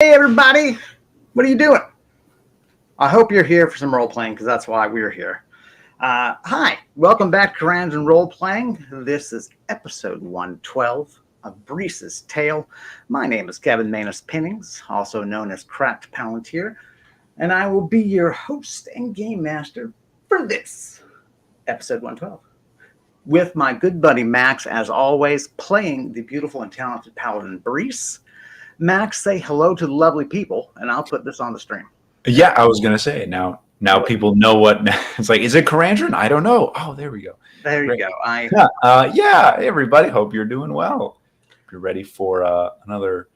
Hey everybody, what are you doing? I hope you're here for some role playing because that's why we're here. Hi, welcome back to Karandrin Role Playing. This is episode 112 of Brise's Tale. My name is Kevin Manus Pennings, also known as Cracked Palantir, and I will be your host and game master for this episode 112. With my good buddy Max, as always, playing the beautiful and talented paladin Brise. Max, say hello to the lovely people, and I'll put this on the stream. Yeah, I was gonna say now. Now people know what it's like. Is it Karandrin? I don't know. Oh, there we go. There you Great. go. Yeah. Everybody, hope you're doing well. You're ready for another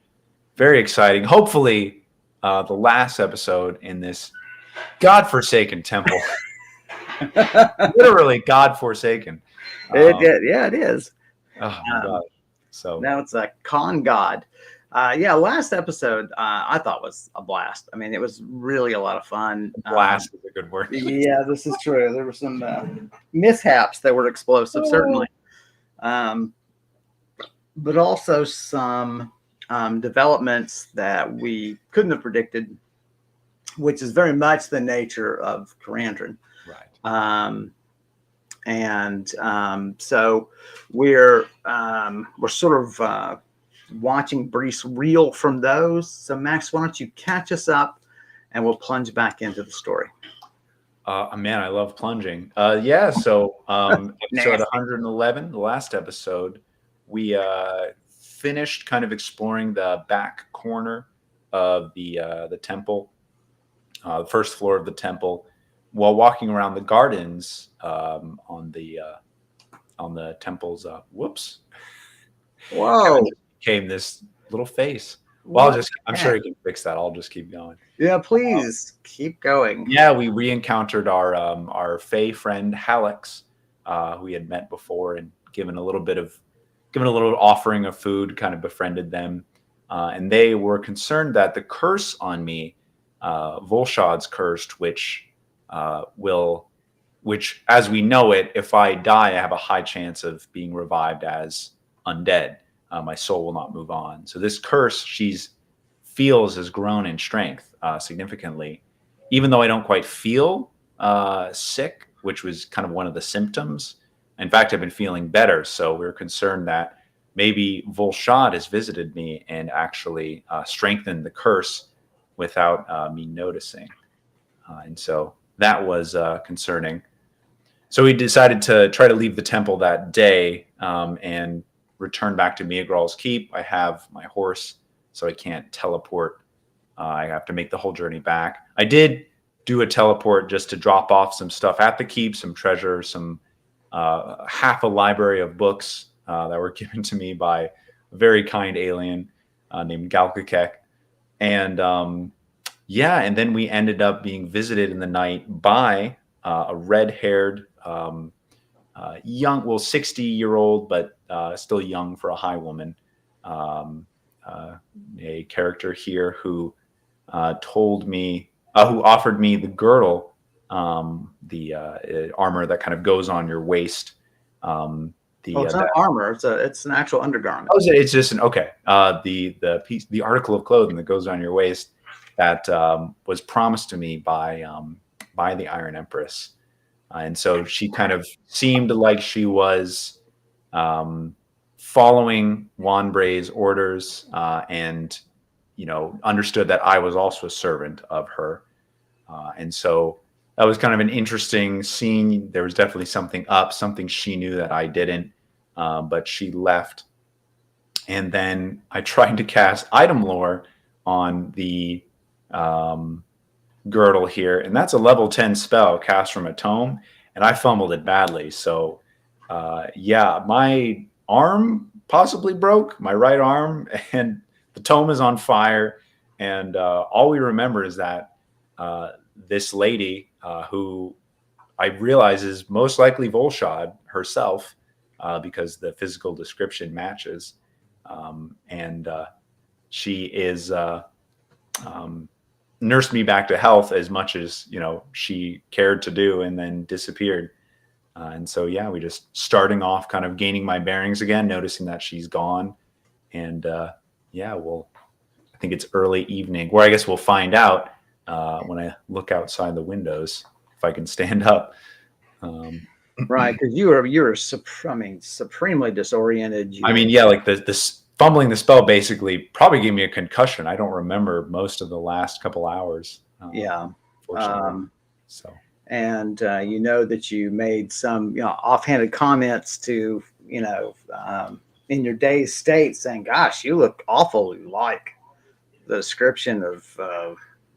very exciting, hopefully, the last episode in this godforsaken temple. Literally godforsaken. It is. Oh my god. So now it's a con god. Last episode I thought was a blast. I mean, it was really a lot of fun. blast is a good word. Yeah, this is true. There were some mishaps that were explosive, certainly, but also some developments that we couldn't have predicted, which is very much the nature of Karandrin. Right. So we're sort of watching Brise reel from those. So Max, why don't you catch us up and we'll plunge back into the story. Man, I love plunging. So episode 111, the last episode, we finished kind of exploring the back corner of the temple, the first floor of the temple, while walking around the gardens on the temple's. Whoops! Whoa! Came this little face. Well, I'm sure you can fix that. I'll just keep going. Yeah, please keep going. Yeah, we re-encountered our Fey friend Hallex, who we had met before, and given a little offering of food, kind of befriended them, and they were concerned that the curse on me, Volshad's cursed, which as we know it, if I die, I have a high chance of being revived as undead. My soul will not move on. So this curse feels has grown in strength significantly, even though I don't quite feel sick, which was kind of one of the symptoms. In fact, I've been feeling better. So we're concerned that maybe Volshad has visited me and actually strengthened the curse without me noticing. And so that was concerning. So we decided to try to leave the temple that day and return back to Miagral's Keep. I have my horse, so I can't teleport. I have to make the whole journey back. I did do a teleport just to drop off some stuff at the keep, some treasure, some half a library of books that were given to me by a very kind alien named Galkakek. And and then we ended up being visited in the night by a red-haired, young, 60-year-old, but still young for a high woman. A character here who told me, who offered me the girdle, the armor that kind of goes on your waist. It's not armor; it's an actual undergarment. Oh, it's just the piece, the article of clothing that goes on your waist that was promised to me by the Iron Empress. And so she kind of seemed like she was following Wanbray's orders and, understood that I was also a servant of her. And so that was kind of an interesting scene. There was definitely something she knew that I didn't, but she left. And then I tried to cast item lore on the girdle here, and that's a level 10 spell cast from a tome, and I fumbled it badly. So my arm possibly broke, my right arm, and the tome is on fire. And all we remember is that this lady, who I realize is most likely Volshad herself, because the physical description matches, and she is nursed me back to health as much as she cared to do, and then disappeared. And so we just starting off, kind of gaining my bearings again, noticing that she's gone, and I think it's early evening, where I guess we'll find out when I look outside the windows if I can stand up. Right, because you were supremely disoriented. I mean, yeah, like this fumbling the spell basically probably gave me a concussion. I don't remember most of the last couple hours. Yeah. Fortunately. So. And you know that you made some offhanded comments to in your dazed state, saying, "Gosh, you look awfully like the description of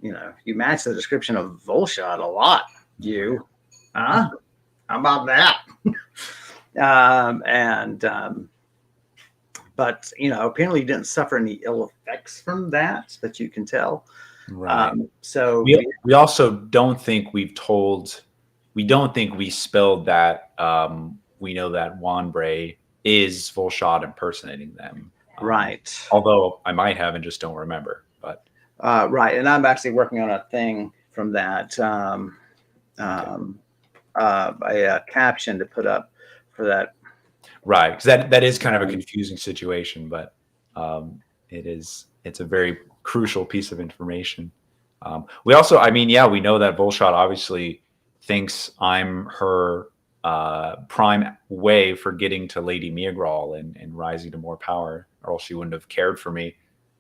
you match the description of Volshad a lot. You, huh? How about that?" But apparently you didn't suffer any ill effects from that you can tell. Right. So we also don't think we don't think we spelled that. We know that Wanbray is Volshad impersonating them. Right. Although I might have and just don't remember. But right. And I'm actually working on a thing from that. A caption to put up for that. Right, because that is kind of a confusing situation, but it's a very crucial piece of information. We also, I mean, yeah, we know that Volshad obviously thinks I'm her prime way for getting to Lady Meagral and rising to more power, or else she wouldn't have cared for me,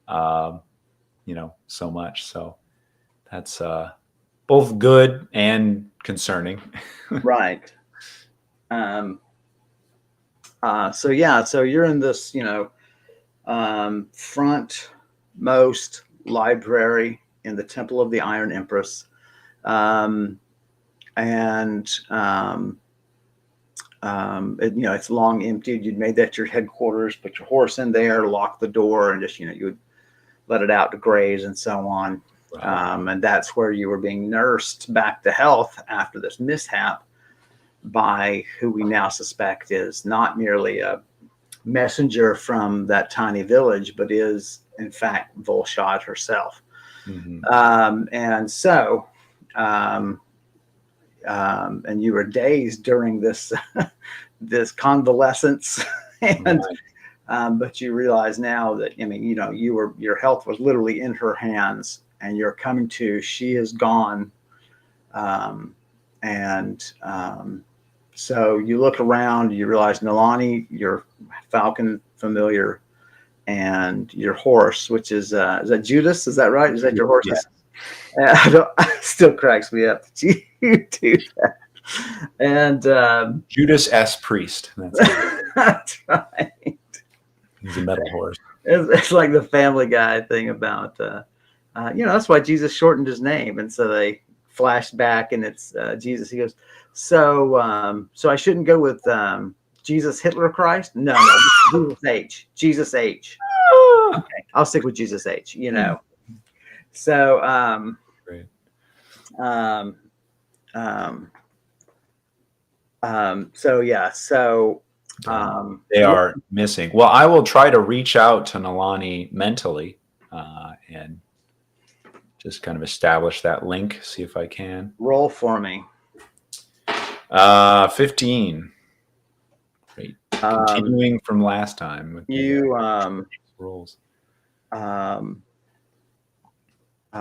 so much. So that's both good and concerning. Right. So you're in this, frontmost library in the Temple of the Iron Empress. It's long emptied. You'd made that your headquarters, put your horse in there, lock the door, and just, you would let it out to graze and so on. Wow. And that's where you were being nursed back to health after this mishap by who we now suspect is not merely a messenger from that tiny village, but is in fact Volshad herself. Mm-hmm. And you were dazed during this this convalescence, and but you realize now that your health was literally in her hands, and you're coming to. She is gone, so you look around. You realize Nalani, your falcon familiar, and your horse, which is that Judas? Is that right? Is that your horse? Yeah. Still cracks me up that you do that. And Judas S. Priest. That's right. He's a metal horse. It's like the Family Guy thing about, that's why Jesus shortened his name. And so they flashed back, and it's Jesus. He goes, so I shouldn't go with Jesus Hitler Christ? No, Jesus H. Jesus H. Okay, I'll stick with Jesus H. So great. They are missing. Well, I will try to reach out to Nalani mentally and just kind of establish that link, see if I can. Roll for me. 15. Great. Continuing from last time. With rolls.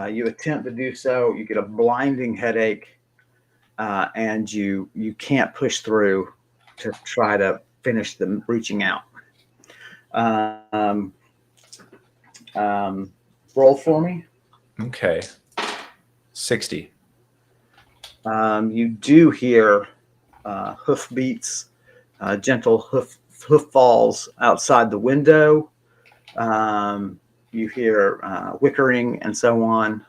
You attempt to do so. You get a blinding headache, and you can't push through to try to finish them reaching out. Roll for me. Okay. 60. You do hear hoofbeats, gentle hoof falls outside the window. You hear whickering and so on.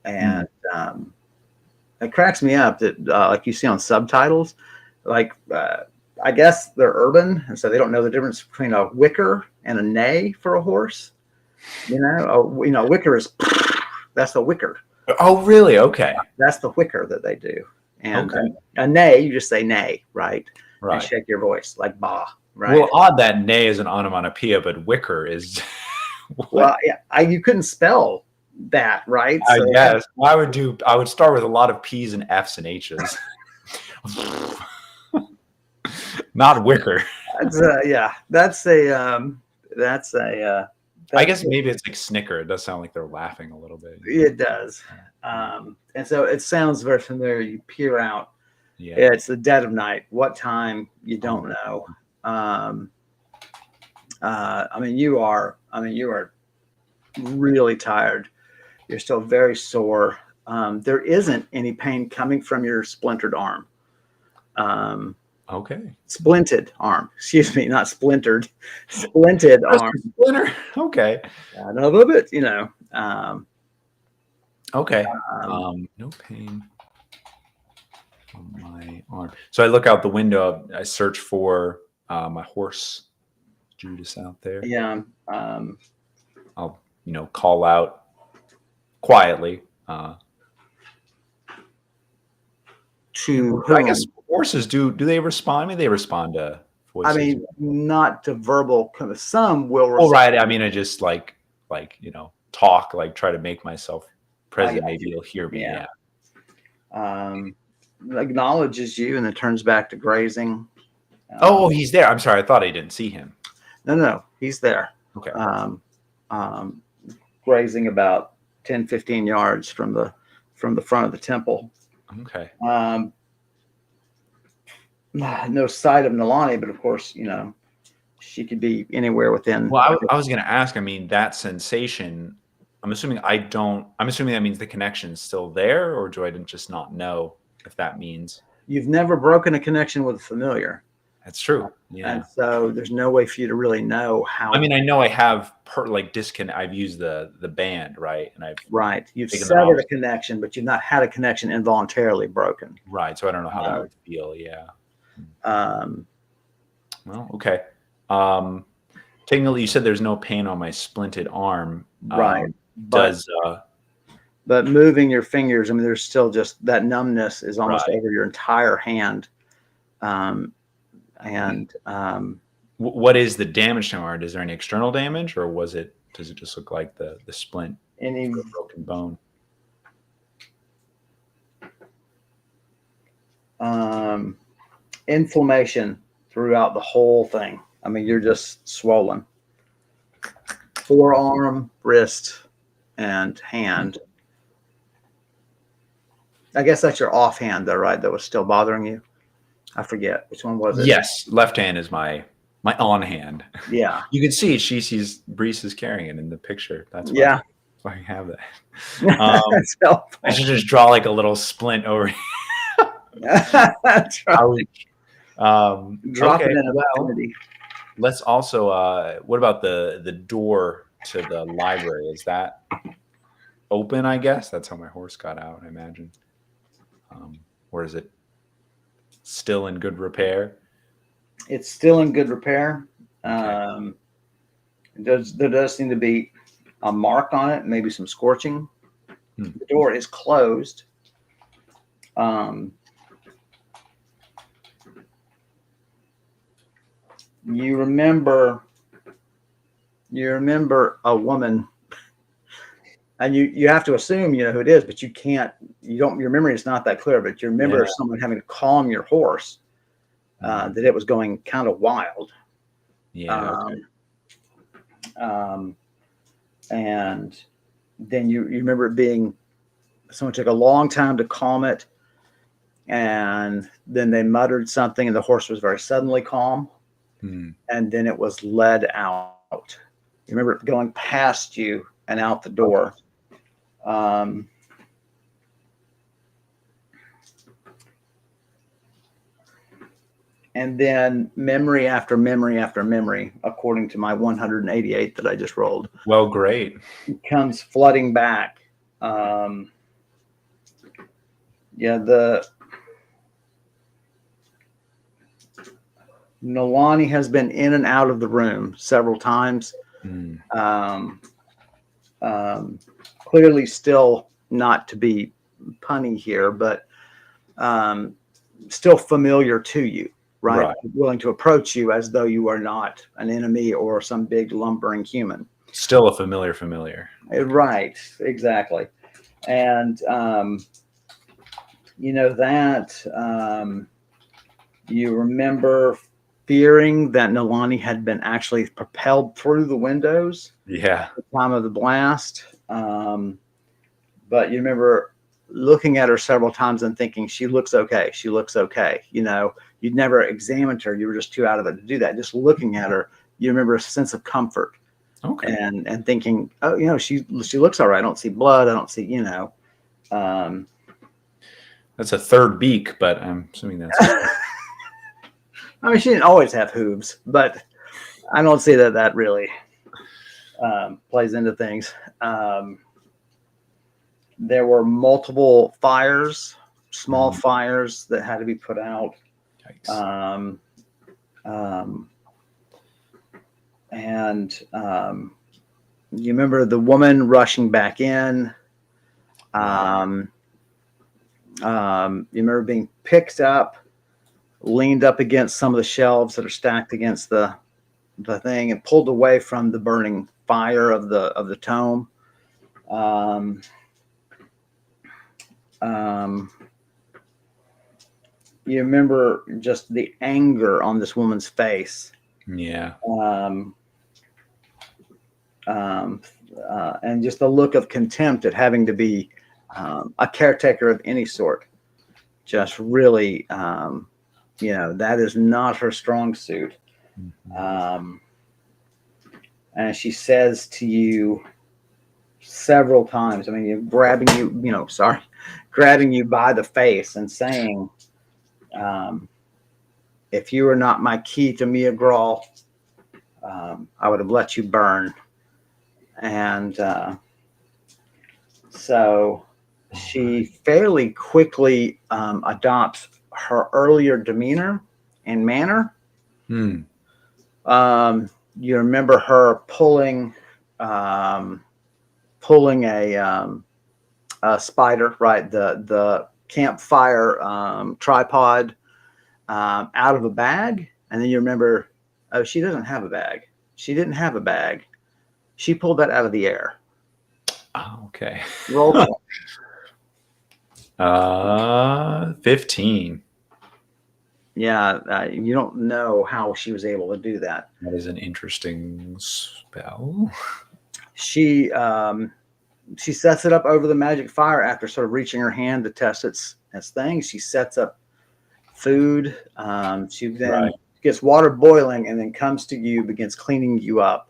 It cracks me up that like you see on subtitles, like I guess they're urban, and so they don't know the difference between a whicker and a neigh for a horse. Whicker is that's the whicker. Oh, really? Okay. That's the whicker that they do. And a neigh, you just say neigh, right? Right. And shake your voice like bah. Right. Well, odd that neigh is an onomatopoeia, but wicker is. Well, yeah, you couldn't spell that, right? I guess I would start with a lot of P's and F's and H's. Not wicker. That's I guess maybe it's like snicker. It does sound like they're laughing a little bit. It does. And so it sounds very familiar. You peer out. Yeah. It's the dead of night. What time? You don't know. I mean, you are really tired. You're still very sore. There isn't any pain coming from your splintered arm. Okay. Splinted arm. Excuse me, not splintered. Splinted arm. Splinter. Okay. A little bit, Okay. No pain on my arm. So I look out the window. I search for my horse, Judas, out there. Yeah. I'll call out quietly. To I guess horses do they respond? I mean, they respond to voices. I mean, not to verbal. Some will. Well, right. I mean, I just like talk, like try to make myself present. Maybe you'll hear me. Yeah. Acknowledges you and then turns back to grazing. Oh, he's there. I'm sorry. I thought I didn't see him. No, he's there. Okay. Grazing about 10, 15 yards from the front of the temple. Okay. No sight of Nalani, but of course, she could be anywhere within. Well, I was going to ask. I mean, that sensation. I'm assuming that means the connection's still there, or do I just not know if that means you've never broken a connection with a familiar? That's true. Yeah. And so there's no way for you to really know how. I mean, I know I have disconnect. I've used the band, right? And you've severed a connection, but you've not had a connection involuntarily broken. Right. So I don't know how that would feel. Yeah. Well, okay. Technically, you said there's no pain on my splinted arm. Right. But moving your fingers, I mean, there's still just that numbness is almost over your entire hand. What is the damage to my arm? Is there any external damage, or does it just look like the splint? Any broken bone? Inflammation throughout the whole thing. I mean, you're just swollen. Forearm, wrist, and hand. I guess that's your offhand, though, right? That was still bothering you. I forget which one was it. Yes, left hand is my on hand. Yeah, you can see Brise is carrying it in the picture. That's why I have that. I should just draw like a little splint over. That's right. Drop it in infinity. Let's also. What about the door to the library? Is that open? I guess that's how my horse got out. I imagine. Or is it still in good repair? It's still in good repair. Okay. There does seem to be a mark on it, maybe some scorching. The door is closed. You remember a woman, and you have to assume who it is, but you can't. Your memory is not that clear, but you remember someone having to calm your horse. That it was going kind of wild. Yeah. And then you remember it being someone took a long time to calm it, and then they muttered something, and the horse was very suddenly calm, and then it was led out. You remember it going past you and out the door. And then memory after memory after memory, according to my 188 that I just rolled. Well, great. Comes flooding back. Nalani has been in and out of the room several times. Clearly still not to be punny here, but still familiar to you. Right. Willing to approach you as though you are not an enemy or some big lumbering human. Still a familiar. Right. Exactly. And, you remember fearing that Nalani had been actually propelled through the windows Yeah. at the time of the blast. But you remember looking at her several times and thinking, she looks okay. She looks okay. You know, you'd never examined her. You were just too out of it to do that. Just looking at her, you remember a sense of comfort. Okay. And thinking, oh, you know, she looks all right. I don't see blood. I don't see, you know. That's a third beak, but I'm assuming that's. I mean, she didn't always have hooves, but I don't see that really plays into things. There were multiple fires, small fires that had to be put out. Yikes. And you remember the woman rushing back in. You remember being picked up, leaned up against some of the shelves that are stacked against the thing, and pulled away from the burning fire of the tome. You remember just the anger on this woman's face. Yeah. And just the look of contempt at having to be a caretaker of any sort. Just really, you know, that is not her strong suit. And she says to you several times, I mean, grabbing you by the face and saying, if you were not my key to Mia Grawl, I would have let you burn. And so she fairly quickly adopts her earlier demeanor and manner. You remember her pulling a spider, right? The campfire tripod out of a bag, and then you remember, oh, she doesn't have a bag. She didn't have a bag. She pulled that out of the air. Oh, okay. Roll. 15. Yeah, you don't know how she was able to do that. That is an interesting spell. She sets it up over the magic fire after sort of reaching her hand to test its thing. She sets up food. She then gets water boiling and then comes to you, begins cleaning you up.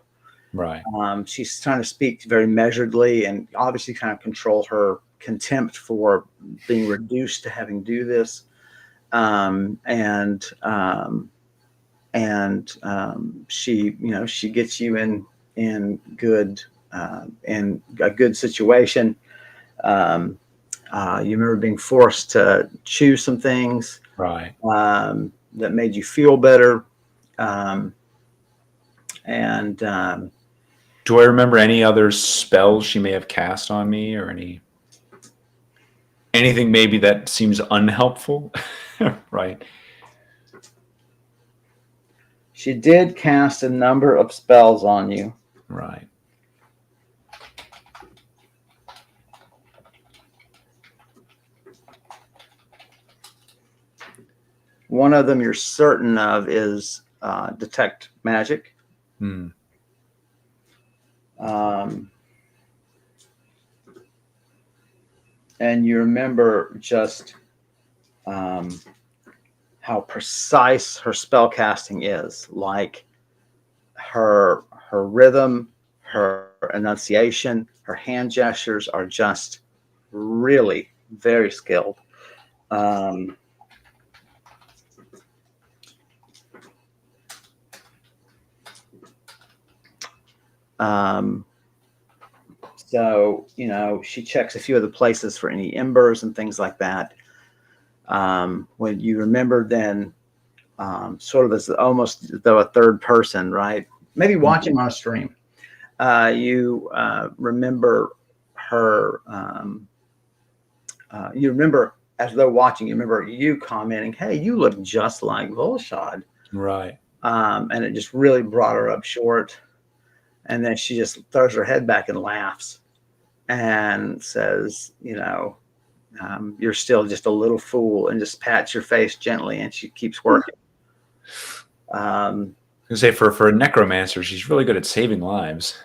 Right. She's trying to speak very measuredly and obviously kind of control her contempt for being reduced to having to do this. She, you know, she gets you in good in a good situation. You remember being forced to choose some things, Right. that made you feel better. Do I remember any other spells she may have cast on me, or anything maybe that seems unhelpful? Right. She did cast a number of spells on you. Right. One of them you're certain of is detect magic. And you remember just how precise her spell casting is, like her rhythm, her enunciation, her hand gestures are just really very skilled. So, you know, she checks a few of the places for any embers and things like that. When you remember then, sort of as almost though a third person, right? Maybe watching on a stream. You remember her, you remember as though watching, you remember you commenting, hey, you look just like Volshad. Right. And it just really brought her up short. And then she just throws her head back and laughs and says, you know, you're still just a little fool, and just pats your face gently, and she keeps working. I was gonna say for a necromancer, she's really good at saving lives.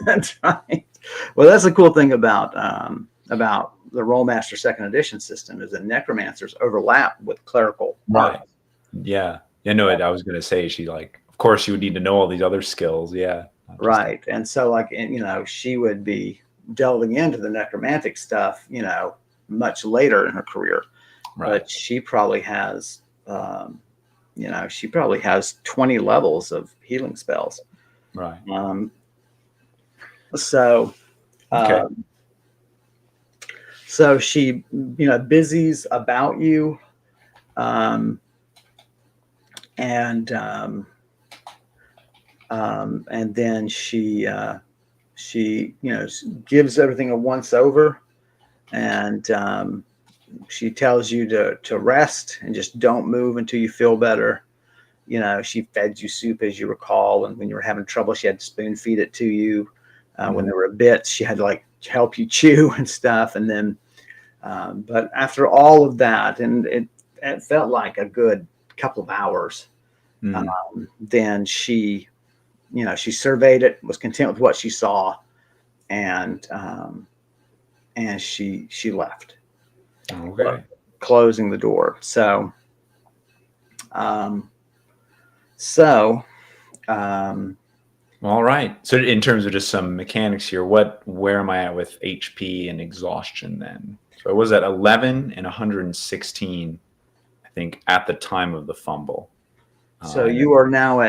That's right. Well, that's the cool thing about the Rollmaster Second Edition system is that necromancers overlap with clerical Right. arts. Yeah. Yeah. No, I was gonna say she like. Of course, you would need to know all these other skills. Yeah. Right. And so, like, she would be delving into the necromantic stuff, much later in her career. Right. But she probably has, 20 levels of healing spells. Right. So, Okay. so she, busies about you, and then she gives everything a once over, and she tells you to rest and just don't move until you feel better. She fed you soup, as you recall, and when you were having trouble, she had to spoon feed it to you. When there were bits, she had to like help you chew and stuff. And then, but after all of that, and it felt like a good couple of hours, then she surveyed it, was content with what she saw, and she left. Okay. Closing the door. So, All right. So in terms of just some mechanics here, where am I at with HP and exhaustion then? So I was at 11 and 116, I think, at the time of the fumble. So you are now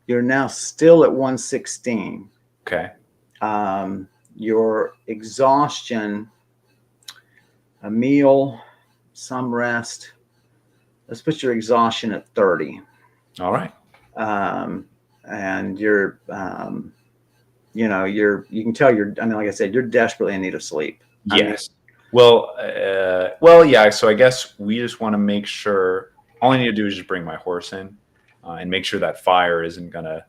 you're now still at 116. Okay. Your exhaustion, a meal, some rest. Let's put your exhaustion at 30. All right. And you're, you can tell like I said, you're desperately in need of sleep. Yes. Yeah. So I guess we just want to make sure all I need to do is just bring my horse in and make sure that fire isn't going to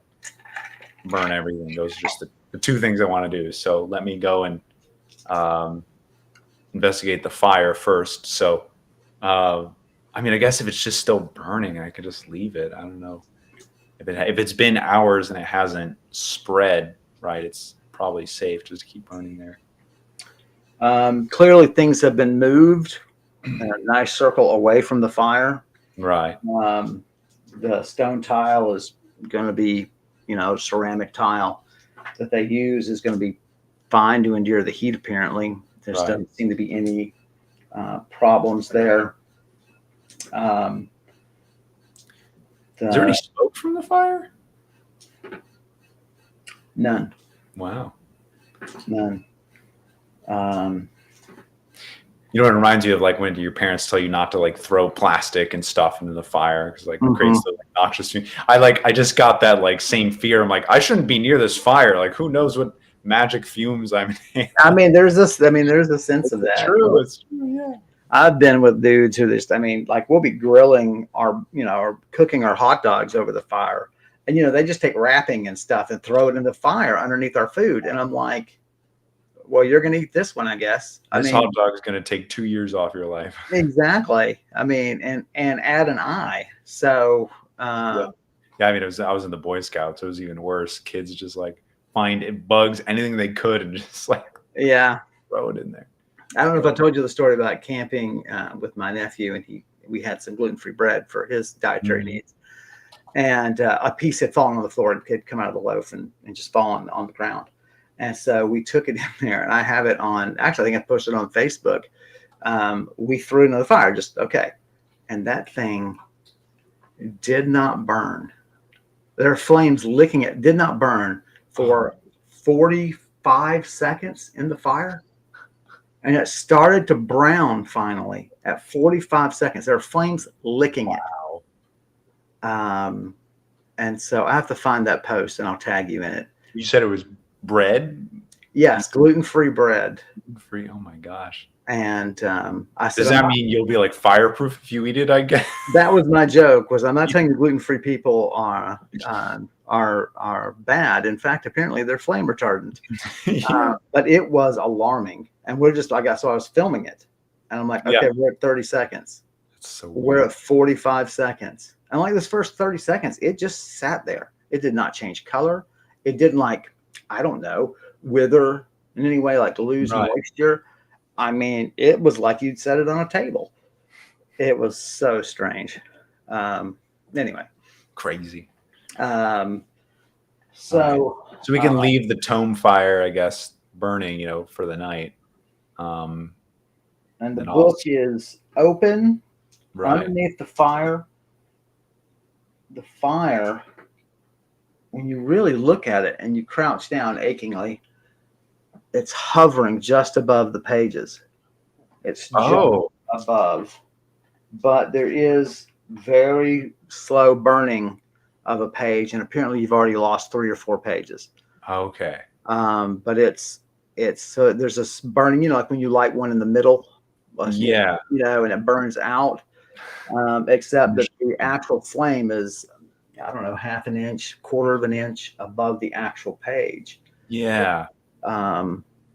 burn everything. Those are just the two things I want to do. So let me go and investigate the fire first. So, I guess if it's just still burning, I could just leave it. I don't know. If it's been hours and it hasn't spread, right, it's probably safe to just keep burning there. Clearly things have been moved in a nice circle away from the fire. Right. The stone tile is going to be, ceramic tile that they use is going to be fine to endure the heat, apparently. There doesn't seem to be any problems there. Is there any smoke from the fire? None. Wow. None. You know, it reminds you of like when your parents tell you not to like throw plastic and stuff into the fire because like it creates the like, noxious fume. I just got that like same fear. I'm like, I shouldn't be near this fire. Like, who knows what magic fumes I'm in. There's a sense of that. True. It's true. Yeah. I've been with dudes who like we'll be grilling or cooking our hot dogs over the fire, and they just take wrapping and stuff and throw it in the fire underneath our food, and I'm like, well, you're going to eat this one, I guess. This hot dog is going to take 2 years off your life. Exactly. And add an eye. So, I was in the Boy Scouts. So it was even worse. Kids just like find bugs, anything they could, and just like throw it in there. I don't know if I told you the story about camping with my nephew, and we had some gluten-free bread for his dietary needs. And a piece had fallen on the floor and it had come out of the loaf and just fallen on the ground. And so we took it in there, and I have it on. Actually, I think I posted it on Facebook. We threw it into the fire, and that thing did not burn. There are flames licking it. Did not burn for 45 seconds in the fire, and it started to brown finally at 45 seconds. There are flames licking it. And so I have to find that post, and I'll tag you in it. You said it was bread? Yes, gluten-free bread. Gluten-free. Oh my gosh. And I said, does that mean you'll be like fireproof if you eat it? I guess that was my joke. Was I'm not saying the gluten-free people are bad. In fact, apparently they're flame retardant. But it was alarming, and I was filming it, and I'm like, okay, we're at 30 seconds. We're at 30 seconds. And it was alarming. And we're just like, I saw I was filming it, and I'm like, okay, we're at 30 seconds. But it was alarming. And we're just like, I saw I was filming it, and I'm like, okay, we're at 30 seconds. And I'm like, okay, we're at 40 seconds. And I'm like, okay, we're at 30 seconds. It's so we're at 45 seconds. And like this first 30 seconds, it just sat there. It did not change color. It didn't like, I don't know, wither in any way, like lose moisture. I mean, it was like you'd set it on a table. It was so strange. Anyway. Crazy. So we can leave the tome fire, I guess, burning, you know, for the night. And the book is open underneath the fire. The fire, when you really look at it and you crouch down achingly, it's hovering just above the pages. It's just above. But there is very slow burning of a page, and apparently you've already lost 3 or 4 pages. Okay. But it's so there's this burning, you know, like when you light one in the middle, yeah, you know, and it burns out. Except that the actual flame is, I don't know, half an inch, quarter of an inch above the actual page. Yeah.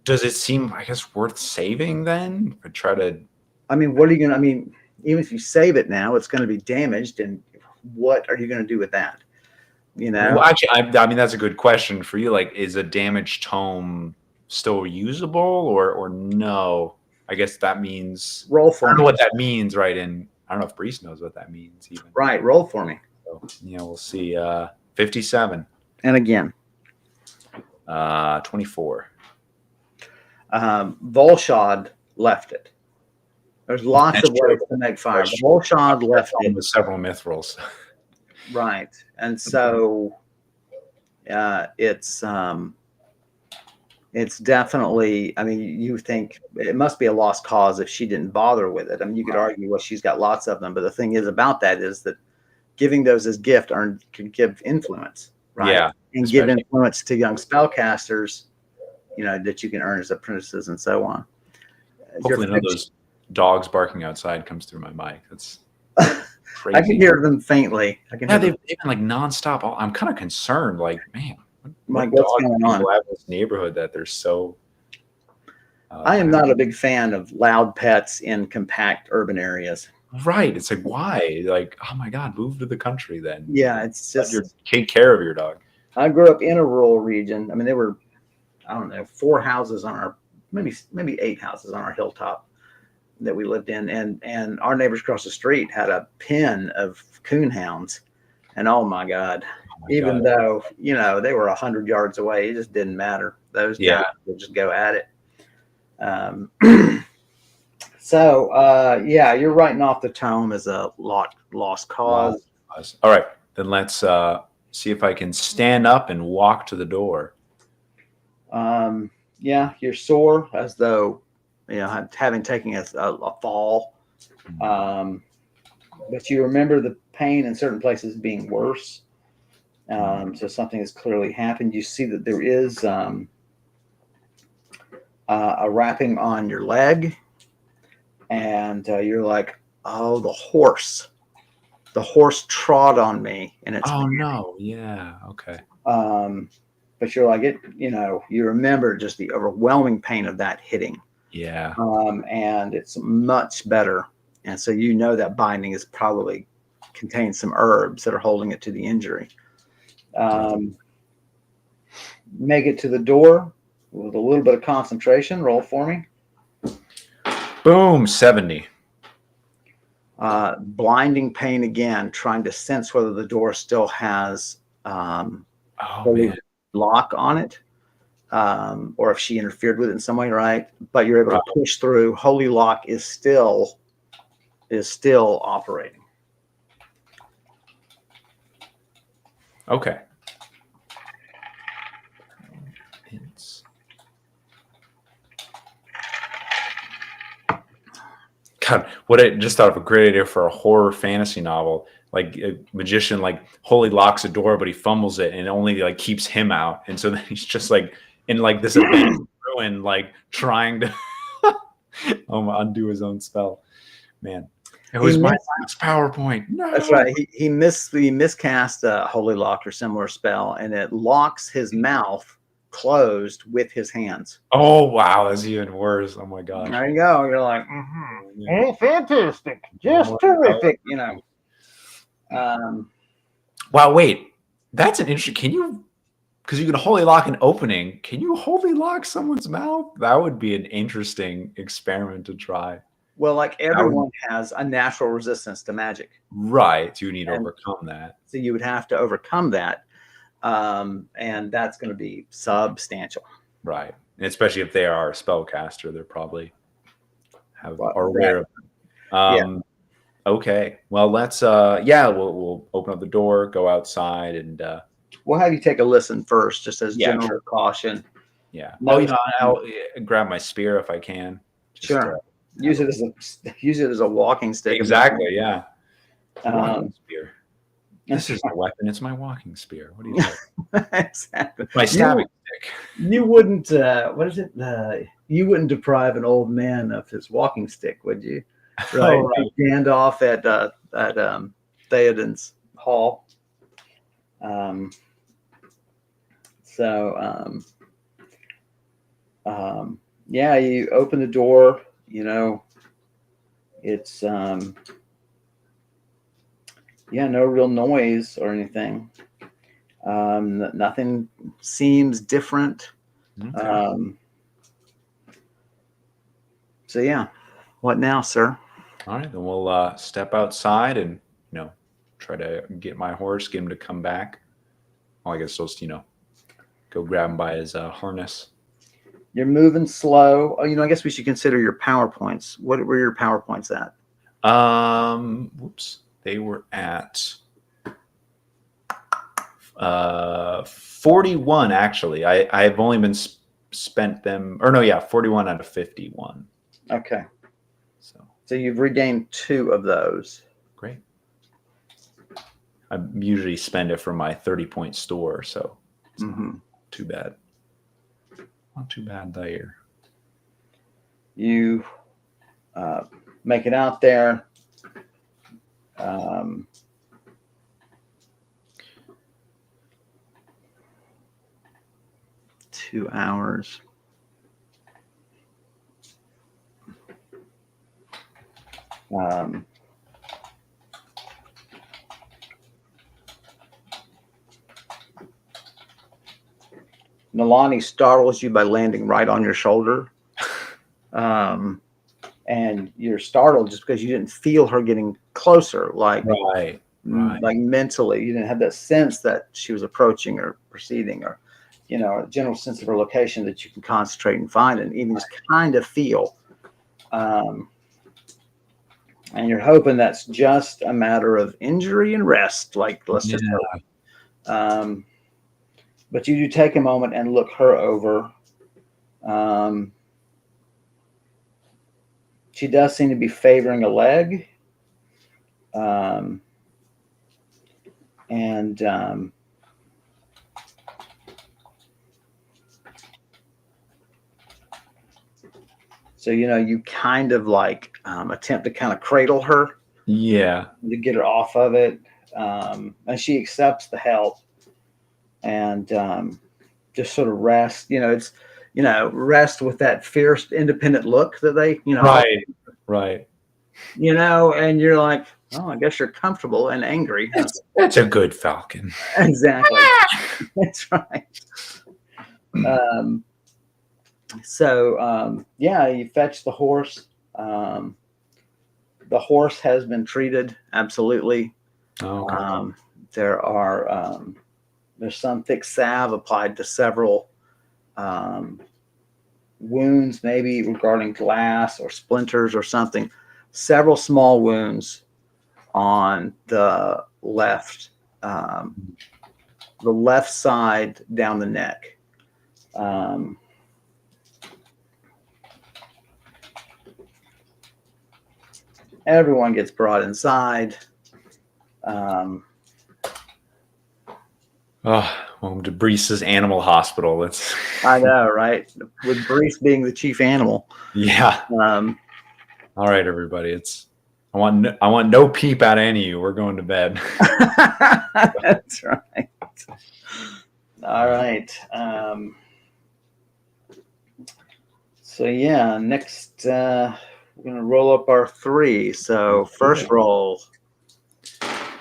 Does it seem, I guess, worth saving then? Or try to. I mean, what are you going to, I mean, even if you save it now, it's going to be damaged. And what are you going to do with that? You know? Well, actually, I mean, that's a good question for you. Like, is a damaged tome still usable or no? I guess that means. Roll for me. I don't know what that means, right? And I don't know if Brise knows what that means even. Right. Roll for me. So, you know, we'll see. 57. And again. 24. Volshad left it. There's lots of ways to make fire. But Volshad left it. With several mithrils. Right. And so it's definitely, I mean, you think it must be a lost cause if she didn't bother with it. I mean, you could argue, well, she's got lots of them. But the thing is about that is that giving those as gift can give influence, right? Yeah. And give influence to young spellcasters, you know, that you can earn as apprentices and so on. Hopefully none of those dogs barking outside comes through my mic. That's crazy. I can hear them faintly. They've been like nonstop. I'm kind of concerned. Like, man, like what's going on in this neighborhood that they're so. I am not a big fan of loud pets in compact urban areas. Right. It's like, why? Like, oh my God, move to the country then. Yeah, it's just take care of your dog. I grew up in a rural region. I mean, there were, I don't know, 4 houses on our, maybe 8 houses on our hilltop that we lived in, and our neighbors across the street had a pen of coon hounds, and oh my God, even though, you know, they were 100 yards away, it just didn't matter. Those guys would just go at it. So yeah, you're writing off the tome as a lost cause. All right, then let's see if I can stand up and walk to the door. Yeah, you're sore as though, you know, having taken a fall. But you remember the pain in certain places being worse. So something has clearly happened. You see that there is a wrapping on your leg. And you're like, oh, the horse trod on me. And it's, oh no. Yeah. Okay. But you're like, you know, you remember just the overwhelming pain of that hitting. Yeah. And it's much better. And so, you know, that binding is probably contains some herbs that are holding it to the injury. Make it to the door with a little bit of concentration. Roll for me. Boom. 70. Blinding pain again, trying to sense whether the door still has lock on it, or if she interfered with it in some way, right? But you're able to push through. Holy Lock is still operating. Okay. God, what I just thought of a great idea for a horror fantasy novel. Like a magician, like Holy locks a door, but he fumbles it, and it only like keeps him out. And so then he's just like in like this ruin, like trying to undo his own spell. Man, it was my last PowerPoint. No, that's right. He miscast a Holy Lock or similar spell, and it locks his mouth closed with his hands. Oh wow, that's even worse. Oh my gosh. There you go. You're like, oh, fantastic, just terrific, you know. Wow, wait. That's an interesting. Can you? Because you can holy lock an opening. Can you holy lock someone's mouth? That would be an interesting experiment to try. Well, like everyone has a natural resistance to magic. Right. You need to And overcome that. so you would have to overcome that. And that's going to be substantial. Right. And especially if they are a spellcaster, they're probably are Right. aware of it. Yeah. Okay. Well, let's we'll open up the door, go outside, and We'll have you take a listen first, just as Yeah, general caution. yeah. No, I'll grab my spear if I can. Just, sure. Use it as a walking stick. Exactly. Yeah. Walking Um, spear. This is a weapon. It's my walking spear. What do you think? exactly. My stabbing stick. You wouldn't. What is it? You wouldn't deprive an old man of his walking stick, would you? Right. Oh, right. Gandalf at Theoden's hall. Yeah, you open the door. You know, it's no real noise or anything. Nothing seems different. Okay. So yeah, what now, sir? All right, then we'll step outside and try to get my horse, get him to come back. Well, I guess just go grab him by his harness. You're moving slow. Oh, I guess we should consider your power points. What were your power points at? Whoops, they were at 41 actually. I've only been spent them, or no, yeah, 41 out of 51. Okay. So you've regained 2 of those. Great. I usually spend it for my 30-point store, so it's not too bad. Not too bad there. You make it out there. 2 hours. Nalani startles you by landing right on your shoulder. And you're startled just because you didn't feel her getting closer, like mentally. You didn't have that sense that she was approaching or proceeding, or a general sense of her location that you can concentrate and find, and even just kind of feel. And you're hoping that's just a matter of injury and rest. Like, let's just hope. But you do take a moment and look her over. She does seem to be favoring a leg. So, you kind of like attempt to kind of cradle her. Yeah. To get her off of it. And she accepts the help and just sort of rest. It's, rest with that fierce, independent look that they, Right. And you're like, oh, I guess you're comfortable and angry. That's a good falcon. Exactly. That's right. You fetch the horse. The horse has been treated. Absolutely. Okay. There's some thick salve applied to several wounds, maybe regarding glass or splinters or something. Several small wounds on the left side down the neck. Everyone gets brought inside. Welcome to Brise's Animal Hospital. I know, right? With Brise being the chief animal. Yeah. All right, everybody. I want no peep out of any of you. We're going to bed. That's right. All right. Next we're gonna roll up our 3. So first roll.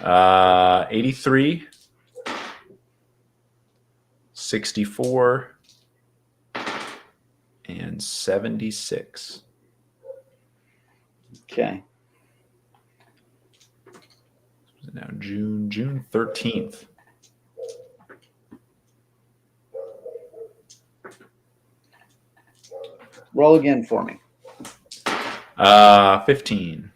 83, 64, and 76. Okay. Now June 13th. Roll again for me. 15.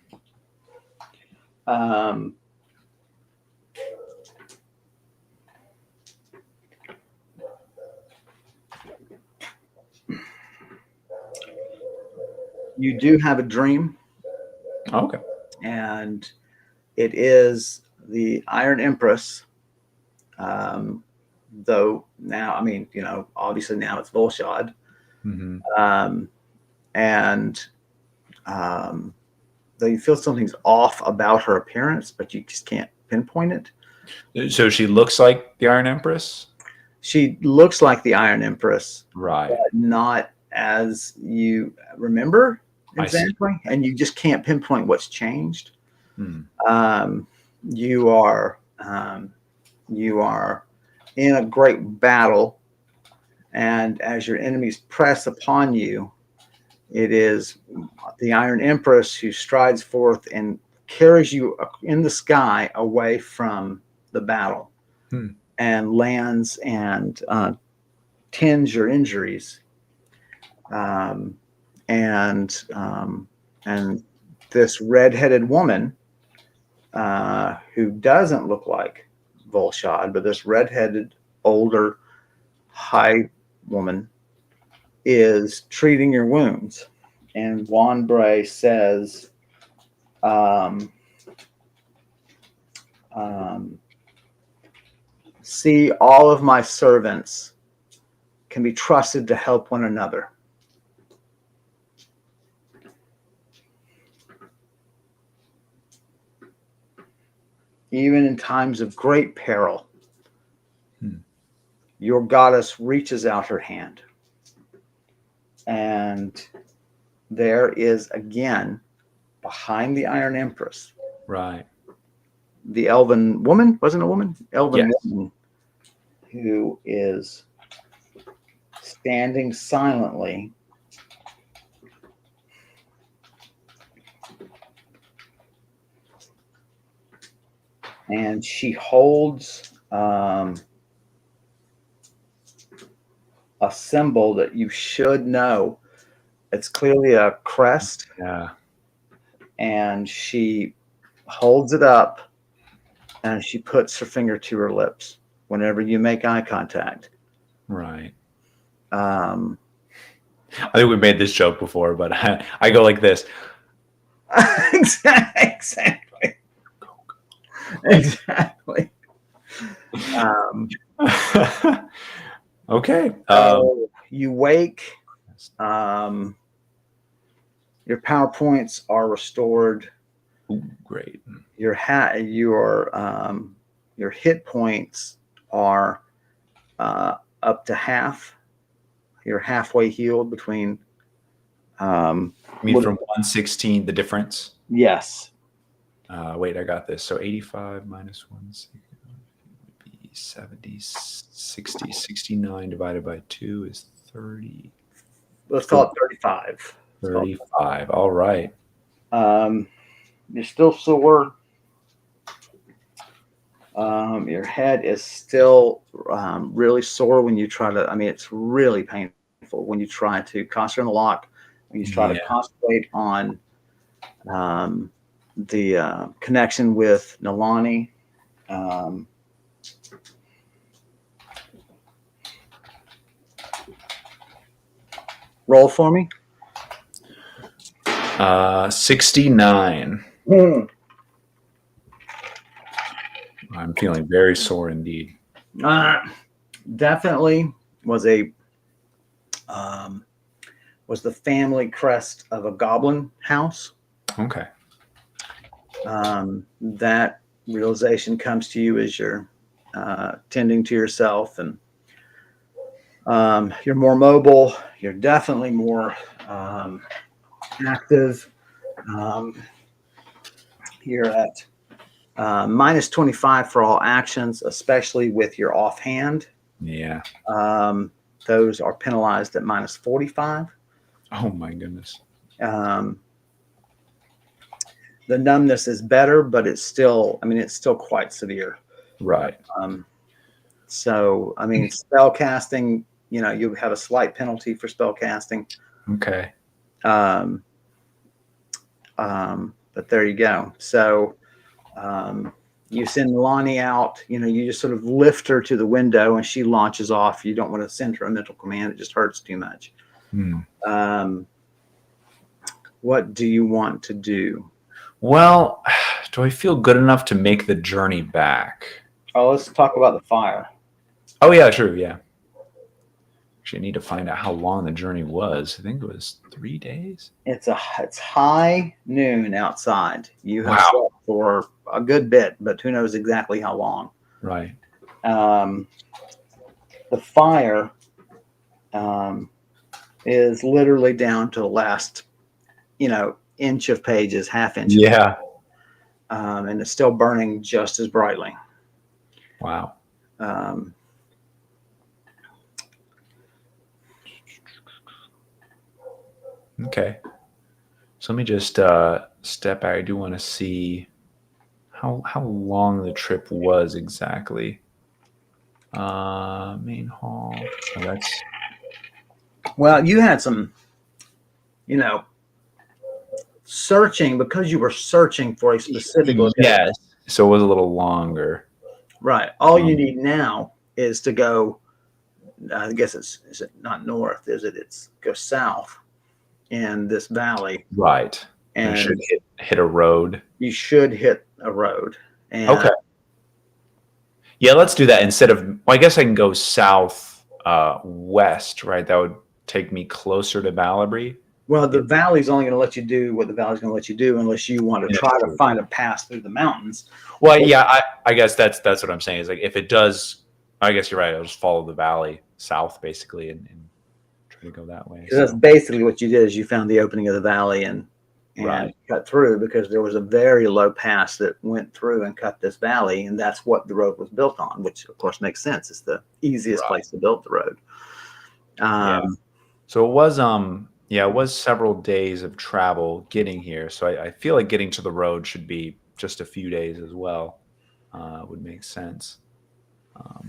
You do have a dream, Okay. and it is the Iron Empress. Though now, I mean, obviously now it's Volshad. Mm-hmm. And though you feel something's off about her appearance, but you just can't pinpoint it. So she looks like the Iron Empress? She looks like the Iron Empress, Right. but not as you remember exactly. And you just can't pinpoint what's changed. You are in a great battle, and as your enemies press upon you, it is the Iron Empress who strides forth and carries you in the sky away from the battle and lands and tends your injuries. And this red-headed woman who doesn't look like Volshad, but this red-headed, older, high woman is treating your wounds. And Juan Bray says, see, all of my servants can be trusted to help one another. Even in times of great peril, your goddess reaches out her hand. And there is again, behind the Iron Empress, right, the elven woman, wasn't a woman? Elven yes. woman who is standing silently and she holds a symbol that you should know. It's clearly a crest. Yeah. And she holds it up and she puts her finger to her lips whenever you make eye contact. Right. I think we made this joke before, but I go like this. Exactly. Exactly. Okay. So you wake. Your power points are restored. Ooh, great. Your hit points are up to half. You're halfway healed between. I mean, from 116, the difference? Yes. Wait, I got this. So 85 minus 160 would be 70, 60, 69 divided by 2 is 30. Let's call it 35. 35. All right. You're still sore. Your head is still really sore when you try to, it's really painful when you try to concentrate on the lock, when you try to concentrate on the connection with Nalani. Roll for me. 69. I'm feeling very sore indeed. Definitely was the family crest of a goblin house. Okay. That realization comes to you as you're tending to yourself, and you're more mobile. You're definitely more active. You're at Minus 25 for all actions, especially with your offhand. Yeah. Those are penalized at minus 45. Oh my goodness. The numbness is better, but it's still quite severe. Right. So, spell casting, you have a slight penalty for spell casting. Okay. But there you go. So, you send Lonnie out, you just sort of lift her to the window and she launches off. You don't want to send her a mental command. It just hurts too much. What do you want to do? Well, do I feel good enough to make the journey back? Oh, let's talk about the fire. Oh, yeah, true. Yeah. Actually, I need to find out how long the journey was. I think it was 3 days. It's high noon outside. You have Wow. slept for a good bit, but who knows exactly how long. Right. The fire is literally down to the last, inch of pages, half inch. Yeah. And it's still burning just as brightly. Wow. Okay. So let me just step back. I do want to see how long the trip was exactly. Main hall. Oh, that's Well, you had some, searching because you were searching for a specific location. yes. So it was a little longer. Right. All you need now is to go. I guess is it not north? Is it? It's go south in this valley. Right. And you should hit a road. You should hit a road. And okay. Yeah, let's do that instead of. Well, I guess I can go south west. Right. That would take me closer to Balabry. Well, the valley's only going to let you do what the valley's going to let you do, unless you want to try to find a pass through the mountains. Well, yeah, I guess that's what I'm saying. Is like if it does, I guess you're right. I'll just follow the valley south, basically, and try to go that way. So that's basically what you did. Is you found the opening of the valley and right. cut through, because there was a very low pass that went through and cut this valley, and that's what the road was built on. Which, of course, makes sense. It's the easiest place to build the road. Yeah. So it was Yeah, it was several days of travel getting here. So I feel like getting to the road should be just a few days as well. Would make sense. But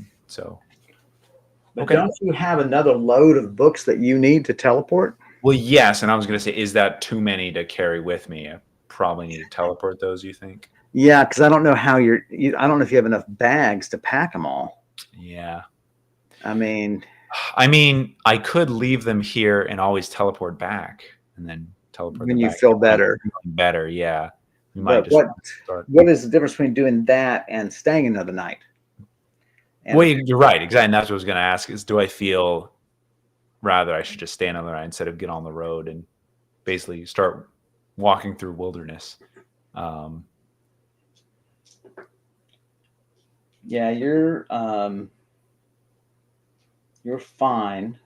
don't you have another load of books that you need to teleport? Well, yes. And I was going to say, is that too many to carry with me? I probably need to teleport those, you think? Yeah, because I don't know how I don't know if you have enough bags to pack them all. Yeah. I mean, I could leave them here and always teleport back, and then teleport when them you back. feel better. Better, yeah. We might just what is the difference between doing that and staying another night? Well, you're right. Exactly. And that's what I was going to ask is, do I feel rather I should just stay another night instead of get on the road and basically start walking through wilderness? Yeah, you're fine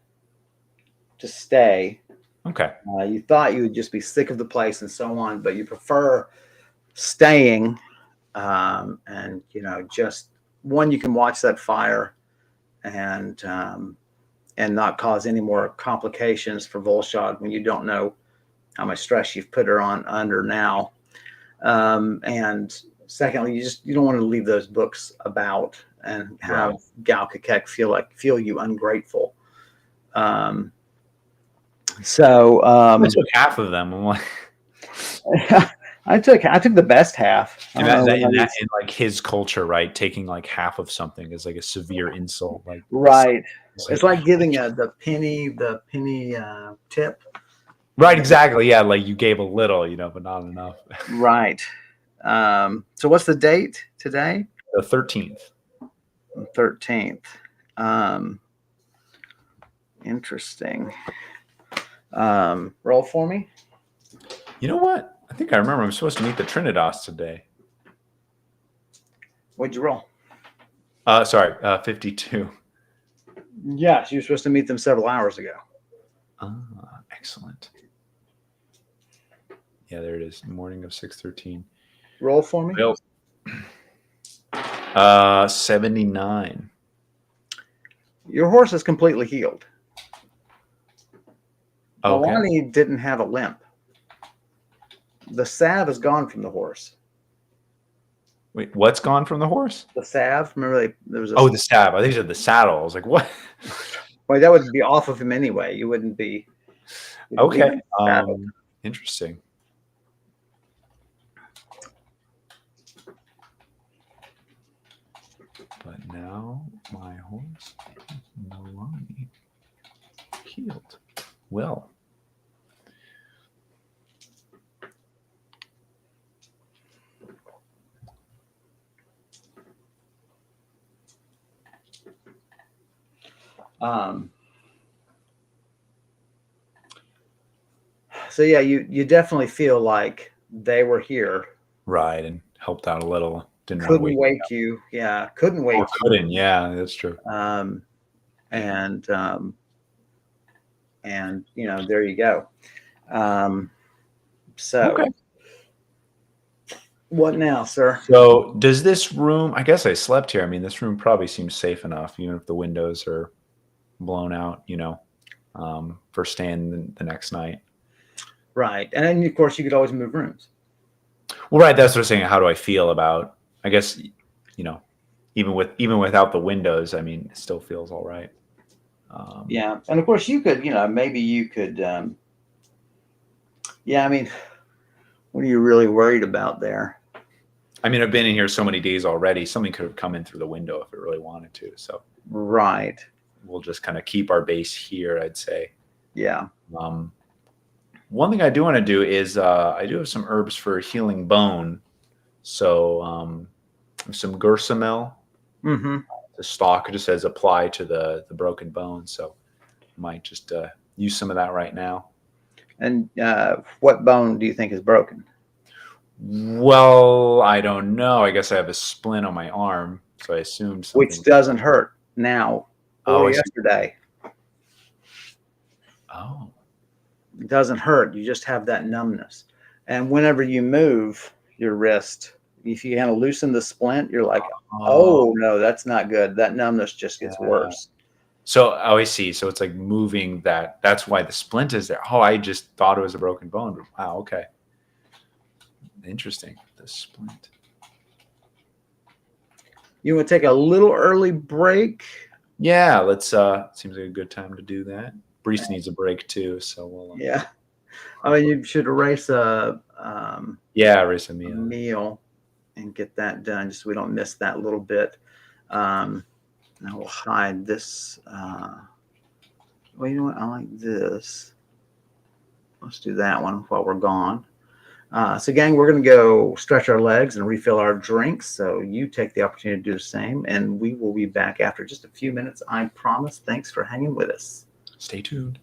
to stay. Okay. You thought you would just be sick of the place and so on, but you prefer staying, and just one, you can watch that fire and not cause any more complications for Volshad when you don't know how much stress you've put her under now. And secondly, you don't want to leave those books about and have Gal Kakek feel you ungrateful. So I took half of them. I'm like, I took the best half. In like his culture, right? Taking like half of something is like a severe insult. Like right, it's like giving the penny tip. Right, exactly. Yeah, like you gave a little, but not enough. Right. So what's the date today? The 13th. 13th. Interesting. Roll for me. You know what? I think I remember I'm supposed to meet the Trinidas today. What'd you roll? 52. Yes, you were supposed to meet them several hours ago. Excellent. Yeah, there it is. Morning of 6:13. Roll for me. Well, 79. Your horse is completely healed. Okay. Milani didn't have a limp. The salve is gone from the horse. Wait, what's gone from the horse? The salve, remember there was a. Oh, the stab. I think you said the saddle. I was like, what? Well, that would be off of him anyway. You wouldn't be. Okay. Saddled. Interesting. But now my horse Milani healed. Well. So yeah, you definitely feel like they were here. Right, and helped out a little. Didn't want to Couldn't wake you. Yeah, couldn't wake or couldn't. Yeah, that's true. you. And there you go. So Okay. what now, sir? So does this room? I guess I slept here. I mean, this room probably seems safe enough, even if the windows are blown out. For staying the next night. Right, and then of course you could always move rooms. Well, right. That's what I'm saying. How do I feel about? I guess even without the windows, I mean, it still feels all right. Yeah, and of course you could, maybe you could. Yeah, I mean, what are you really worried about there? I mean, I've been in here so many days already. Something could have come in through the window if it really wanted to. So right, we'll just kind of keep our base here, I'd say. Yeah. One thing I do want to do is I do have some herbs for healing bone. So some gursamel. Mm-hmm. The stalk just says apply to the broken bone. So I might just use some of that right now. And what bone do you think is broken? Well, I don't know. I guess I have a splint on my arm, so I assumed something. Which doesn't hurt now or yesterday. Oh. It doesn't hurt. You just have that numbness. And whenever you move your wrist, if you kind of loosen the splint, you're like, oh no, that's not good. That numbness just gets worse. So I see. So it's like moving that. That's why the splint is there. Oh, I just thought it was a broken bone. Wow. Okay. Interesting. The splint. You want to take a little early break? Yeah. Let's. Seems like a good time to do that. Brise needs a break too, so we'll. Yeah. I mean, you should erase a erase a meal and get that done, just so we don't miss that little bit. Now we'll hide this. Well, you know what? I like this. Let's do that one while we're gone. So, gang, we're going to go stretch our legs and refill our drinks. So you take the opportunity to do the same, and we will be back after just a few minutes, I promise. Thanks for hanging with us. Stay tuned.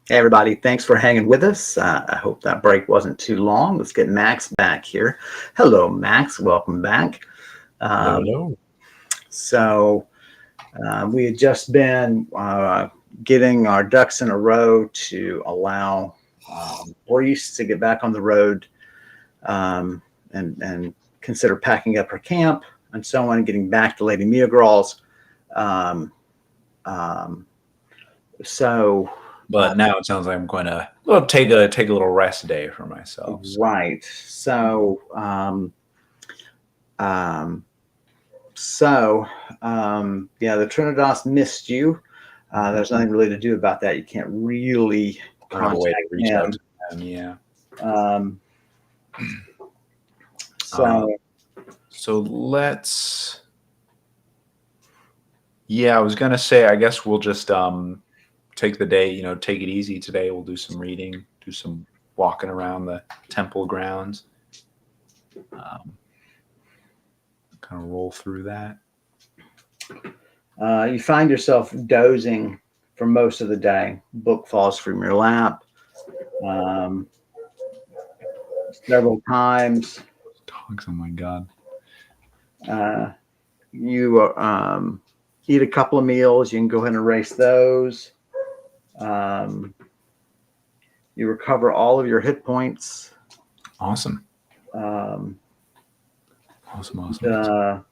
Hey, everybody. Thanks for hanging with us. I hope that break wasn't too long. Let's get Max back here. Hello, Max. Welcome back. Hello, Um, hello. so, we had just been getting our ducks in a row to allow Brise to get back on the road and consider packing up her camp and so on, getting back to Lady Meagraw's. Um, um, so, But now it sounds like I'm going to take a little rest day for myself. So. right. Um, yeah, the Trinidas missed you. There's nothing really to do about that. You can't really I don't have a way to contact reach out him. to them. Yeah. Um, Uh, so, so let's. Yeah, I was gonna say. I guess we'll just take the day. Take it easy today. We'll do some reading, do some walking around the temple grounds. Kind of roll through that. you find yourself dozing for most of the day. Book falls from your lap um, several times. Dogs. Oh my god. Uh, you eat a couple of meals. You can go ahead and erase those. Um, you recover all of your hit points. Awesome. Um, Awesome.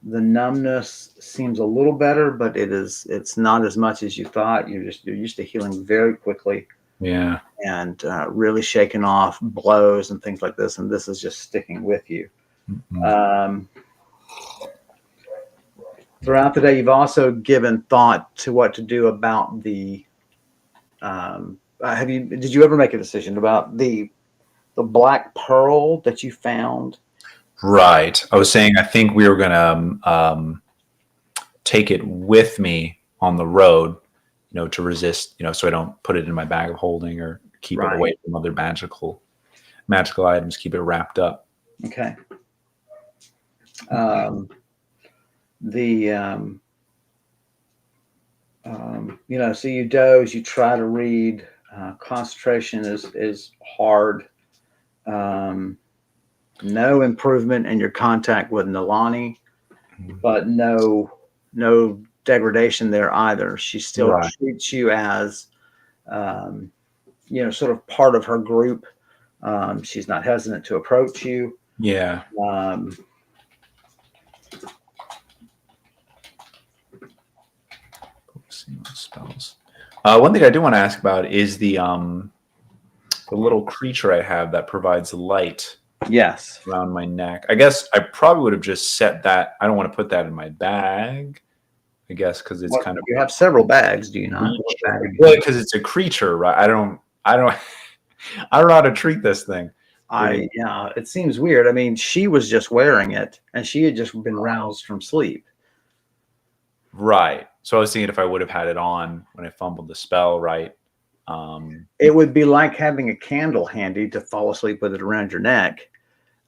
the numbness seems a little better, but it's not as much as you thought. You're used to healing very quickly Yeah. and really shaking off blows and things like this, and this is just sticking with you. Um, throughout the day, you've also given thought to what to do about the. Did you ever make a decision about the black pearl that you found? Right. I was saying I think we were gonna take it with me on the road, to resist, so I don't put it in my bag of holding or keep it Right. away from other magical items. Keep it wrapped up. Okay. The so you doze, you try to read. Concentration is hard. No improvement in your contact with Nalani, but no degradation there either. She still Right. treats you as sort of part of her group. She's not hesitant to approach you. Yeah. Spells. One thing I do want to ask about is the little creature I have that provides light Yes. around my neck. I guess I probably would have just set that. I don't want to put that in my bag. I guess because it's kind of. You have several bags, do you not? Well, because it's a creature, right? I don't I don't know how to treat this thing. Yeah, it seems weird. I mean, she was just wearing it, and she had just been roused from sleep. Right. So I was thinking if I would have had it on when I fumbled the spell, right? It would be like having a candle handy to fall asleep with it around your neck.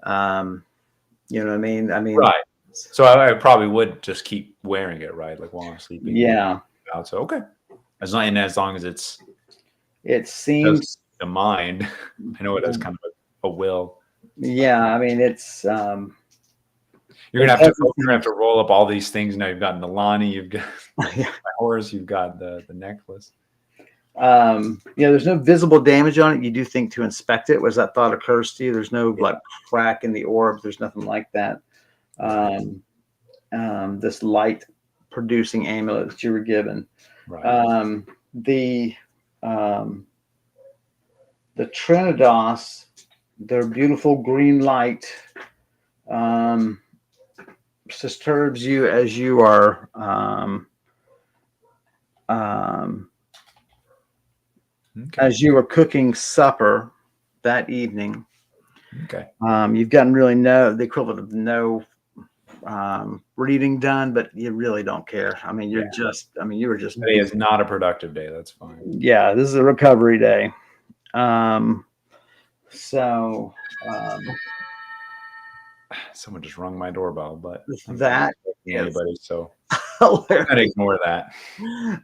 You know what I mean? Right. So I probably would just keep wearing it, right? Like while I'm sleeping. Yeah. Out. So okay. As long as it seems the mind. I know it has kind of a will. Yeah, I mean it's you're gonna have to roll up all these things. Now you've got Nalani, you've got my horse, you've got the necklace. There's no visible damage on it. You do think to inspect it. Was that thought occurs to you? There's no like crack in the orb. There's nothing like that. This light producing amulet that you were given. Right. The Trinidas, their beautiful green light disturbs you as you are as you were cooking supper that evening. Okay. You've gotten really the equivalent of no reading done, but you really don't care. I mean, you were just. Today is not a productive day. That's fine. Yeah, this is a recovery day. Someone just rung my doorbell, but that anybody. So hilarious. I'd ignore that.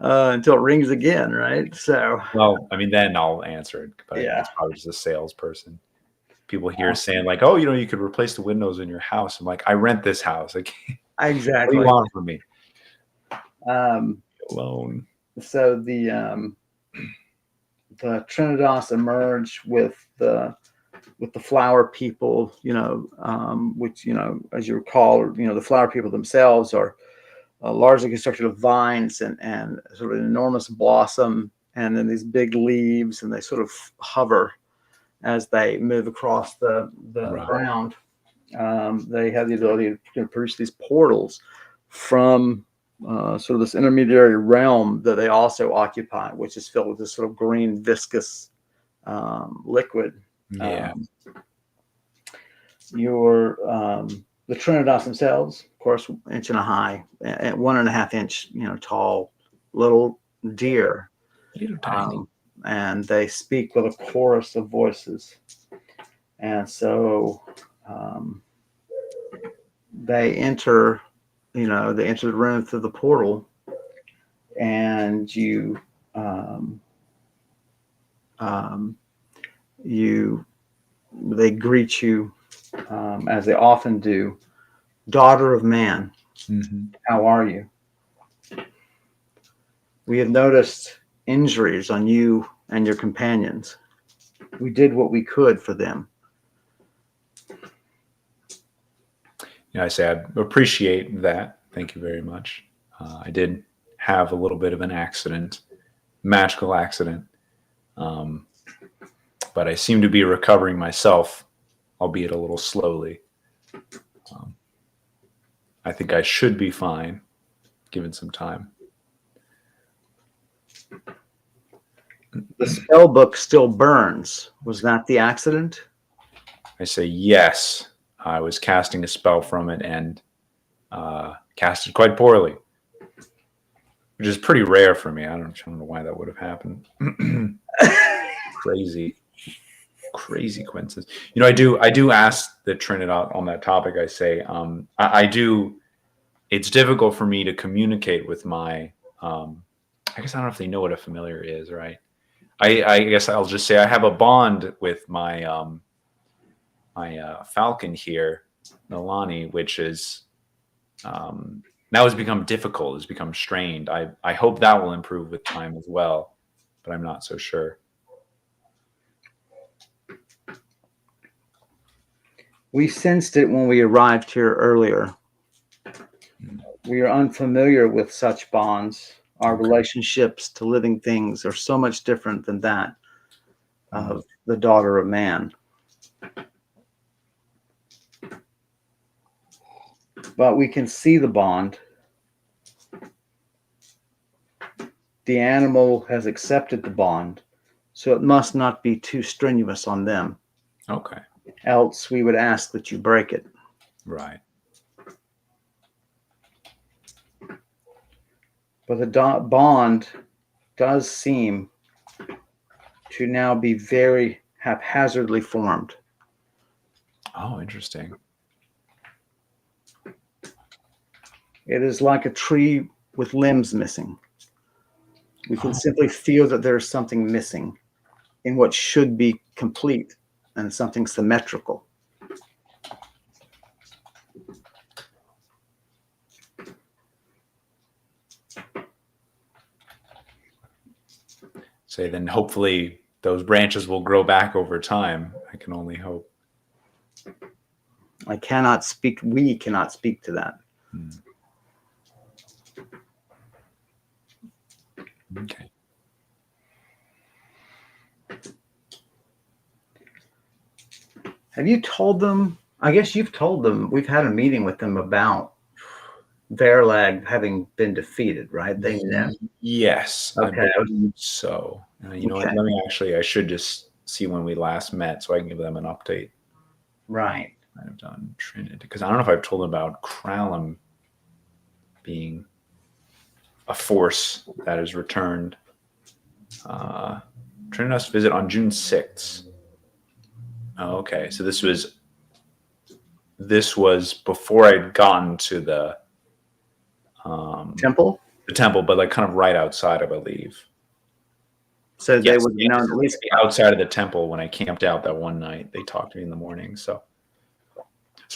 Until it rings again, right? So, Well, I mean, then I'll answer it, but yeah, it's probably just a salesperson. People here saying like, "Oh, you could replace the windows in your house." I'm like, "I rent this house. Like, what do you exactly. want from me?" Um, Alone. so the Trinidas emerge with the flower people, which as you recall, the flower people themselves are largely constructed of vines and sort of an enormous blossom, and then these big leaves, and they sort of hover as they move across the Right. ground. They have the ability to produce these portals from sort of this intermediary realm that they also occupy, which is filled with this sort of green viscous liquid. Yeah. The Trinidas themselves, of course, 1.5 inch high, at 1.5 inch, tall little deer, Little tiny. and they speak with a chorus of voices, and so they enter, the room through the portal, and um, um, they greet you, as they often do. Daughter of man, how are you? We have noticed injuries on you and your companions. We did what we could for them. Yeah, I say I appreciate that. Thank you very much. I did have a little bit of an accident, magical accident, but I seem to be recovering myself, albeit a little slowly. I think I should be fine, given some time. The spell book still burns. Was that the accident? I say yes. I was casting a spell from it and casted quite poorly, which is pretty rare for me. I don't know why that would have happened. Crazy coincidence. I do ask the Trinidad on that topic. I say, I do. It's difficult for me to communicate with my. I guess I don't know if they know what a familiar is, right? I guess I'll just say I have a bond with my falcon here, Nalani, which is now has become difficult, has become strained. I hope that will improve with time as well, but I'm not so sure. We sensed it when we arrived here earlier. We are unfamiliar with such bonds. Our relationships to living things are so much different than that of the daughter of man. But we can see the bond. The animal has accepted the bond, so it must not be too strenuous on them. Okay. Else we would ask that you break it. Right. But the bond does seem to now be very haphazardly formed. Oh, interesting. It is like a tree with limbs missing. We can simply feel that there is something missing in what should be complete and something symmetrical. Say then hopefully those branches will grow back over time. I can only hope. We cannot speak to that. Okay. Have you told them? I guess you've told them. We've had a meeting with them about Verlag having been defeated, right? They know. Yes, Okay. I believe so. You know what? Okay. Let me I should just see when we last met so I can give them an update. Right. I've done Trinity because I don't know if I've told them about Kralum being a force that is returned. Trinitas visit on June 6th. Oh, okay, so this was before I'd gotten to the Temple? The temple, but like kind of right outside, I believe. So they Yes, would have known at least outside of the temple when I camped out that one night. They talked to me in the morning. So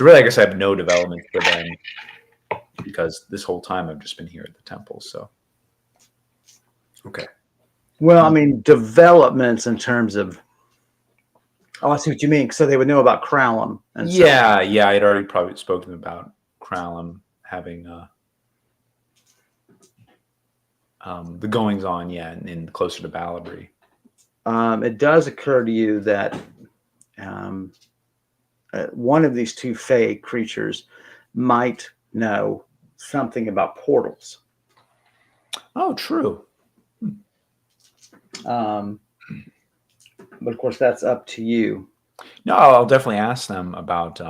really, I guess I have no development for them because this whole time I've just been here at the temple. So, okay. Well, I mean, developments in terms of. Oh, I see what you mean. So they would know about Kralum. And Yeah, I'd already probably spoken about Kralum having the goings on, in closer to Balabry. It does occur to you that one of these two Fey creatures might know something about portals. Oh, true. But of course, that's up to you. No, I'll definitely ask them about.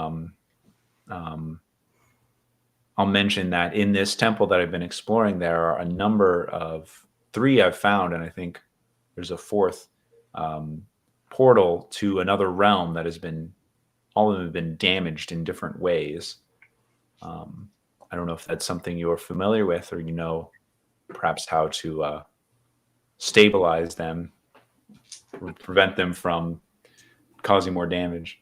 I'll mention that in this temple that I've been exploring, there are a number of 3 I've found, and I think there's a 4th portal to another realm that has been, all of them have been damaged in different ways. I don't know if that's something you're familiar with, or perhaps how to stabilize them or prevent them from causing more damage.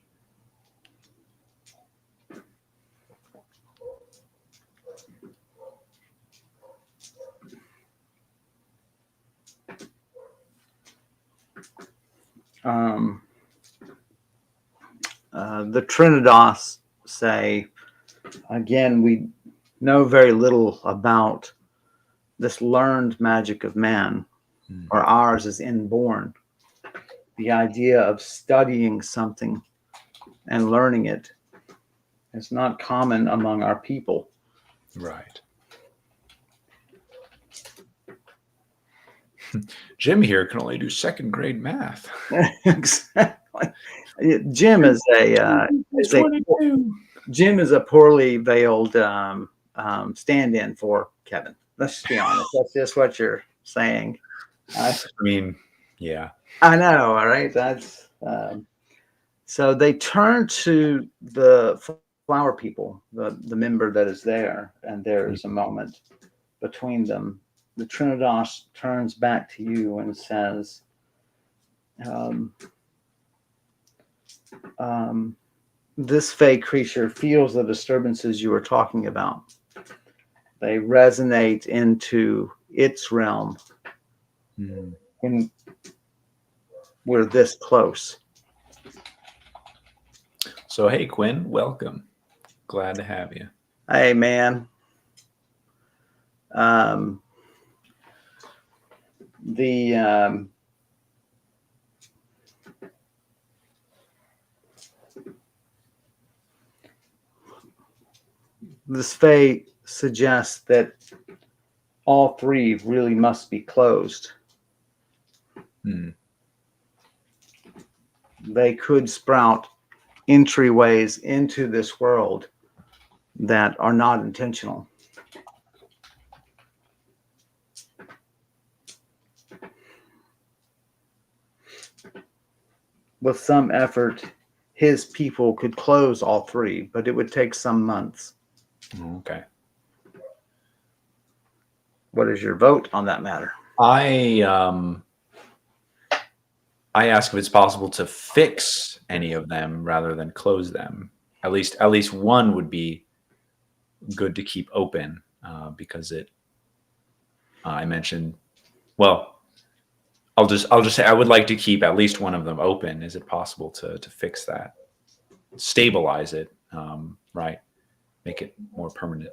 The Trinidos say, again, we know very little about this learned magic of man, or ours is inborn. The idea of studying something and learning it is not common among our people. Right. Jim here can only do 2nd grade math. Exactly. Jim is Jim is a poorly veiled stand-in for Kevin. Let's just be honest. That's just what you're saying. I mean, yeah. I know. All right. That's so they turn to the flower people, the member that is there, and there is a moment between them. The Trinidos turns back to you and says, this Fey creature feels the disturbances you were talking about. They resonate into its realm when we're this close. So, hey, Quinn, welcome. Glad to have you. Hey, man. This Fae suggests that all 3 really must be closed. They could sprout entryways into this world that are not intentional. With some effort, his people could close all 3, but it would take some months. Okay. What is your vote on that matter? I ask if it's possible to fix any of them rather than close them. At least one would be good to keep open because it. I mentioned. Well, I'll just say I would like to keep at least one of them open. Is it possible to fix that? Stabilize it, right? Make it more permanent.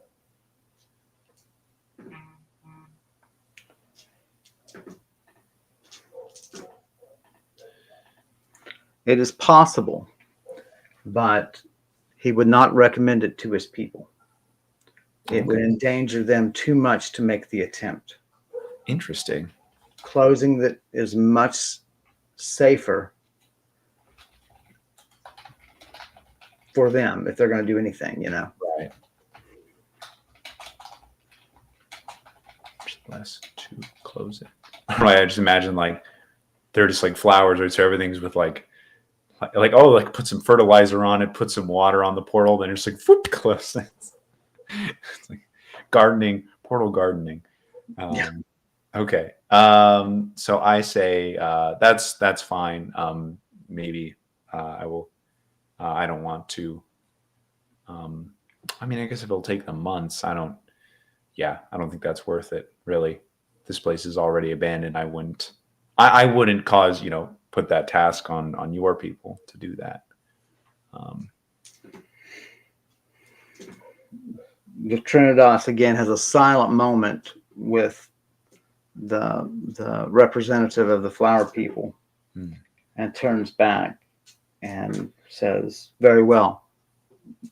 It is possible, but he would not recommend it to his people. It would endanger them too much to make the attempt. Interesting. Closing that is much safer for them if they're going to do anything, Right. Less to close it. Right. I just imagine like they're just like flowers, right? So everything's with like put some fertilizer on it, put some water on the portal, then just like whoop, close it. It's like gardening portal gardening. Yeah. Okay. So I say that's fine. Maybe I will. I don't want to. I mean, I guess if it'll take them months, I don't. Yeah, I don't think that's worth it. Really, this place is already abandoned. I wouldn't. I wouldn't put that task on your people to do that. The Trinidas again has a silent moment with the representative of the flower people, and turns back and says, "Very well,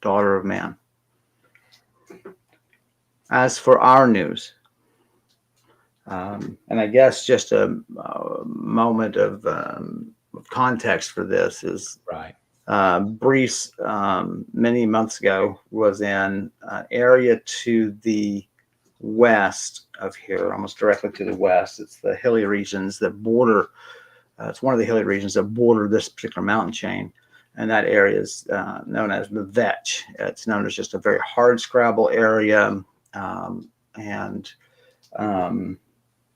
daughter of man. As for our news," and I guess just a moment of context for this is Right. Brise, many months ago, was in an area to the west of here, almost directly to the west. It's the hilly regions that border, it's one of the hilly regions that border this particular mountain chain. And that area is known as the Vetch. It's known as just a very hard scrabble area. And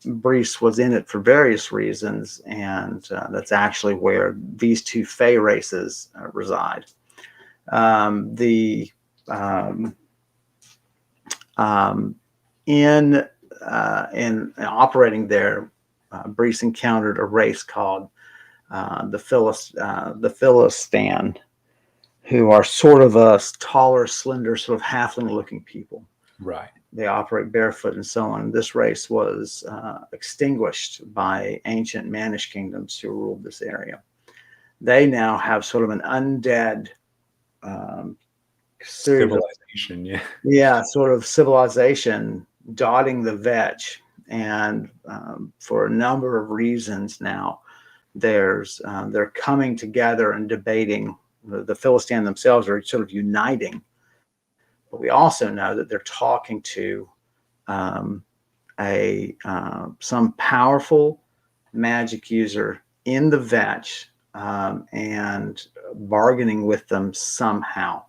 Brise was in it for various reasons, and that's actually where these two Fey races reside. In operating there, Brise encountered a race called the Philistine, who are sort of a taller, slender, sort of halfling-looking people. Right. They operate barefoot and so on. This race was extinguished by ancient Manish kingdoms who ruled this area. They now have sort of an undead series civilization, sort of civilization dotting the Vetch. And for a number of reasons now, they're coming together and debating. The Philistine themselves are sort of uniting. But we also know that they're talking to some powerful magic user in the Vetch and bargaining with them somehow.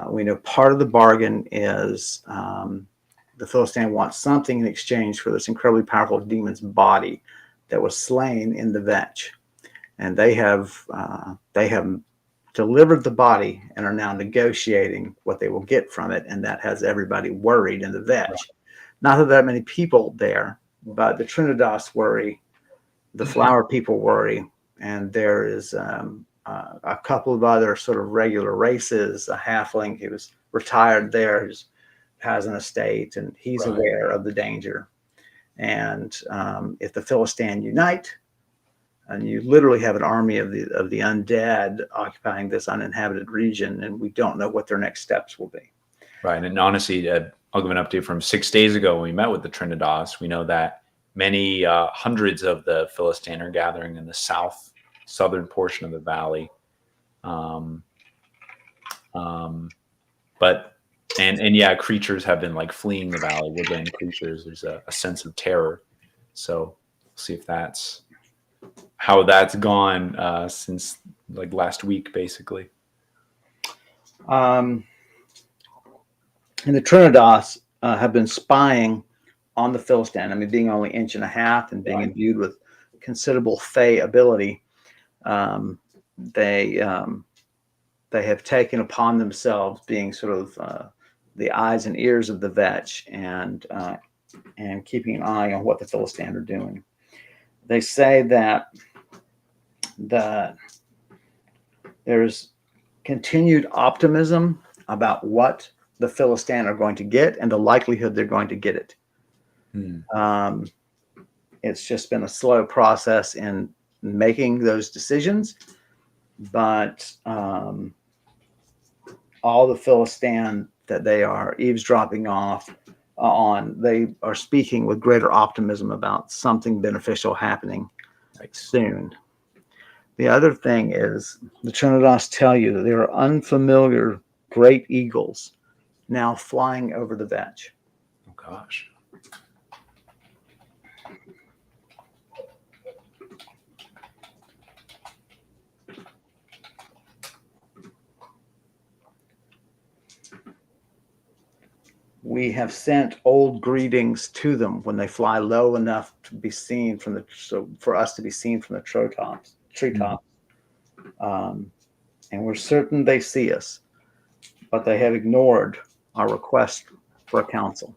We know part of the bargain is the Philistine wants something in exchange for this incredibly powerful demon's body that was slain in the Vetch, and they have delivered the body and are now negotiating what they will get from it, and that has everybody worried in the Vetch. Right. Not that many people there, but the Trinidas worry, the flower people worry, and there is a couple of other sort of regular races. A halfling who was retired there, who has an estate, and he's right. aware of the danger. And if the Philistine unite, and you literally have an army of the undead occupying this uninhabited region, and we don't know what their next steps will be. Right, and honestly, I'll give an update from 6 days ago when we met with the Trinidas. We know that many hundreds of the Philistine are gathering in the southern portion of the valley. Creatures have been like fleeing the valley, woodland creatures. There's a sense of terror. So we'll see if that's how that's gone since like last week, basically. And the Trinidas have been spying on the Philistine. I mean, being only 1.5 inches and being imbued with considerable Fey ability, they have taken upon themselves being sort of the eyes and ears of the Vetch and keeping an eye on what the Philistine are doing. They say that there's continued optimism about what the Philistine are going to get and the likelihood they're going to get it. It's just been a slow process in making those decisions, but all the Philistine that they are eavesdropping on, they are speaking with greater optimism about something beneficial happening soon. The other thing is the Trinidas tell you that there are unfamiliar great eagles now flying over the Vetch. Oh, gosh. We have sent old greetings to them when they fly low enough to be seen from the for us to be seen from the treetops. Um, and we're certain they see us, but they have ignored our request for a council.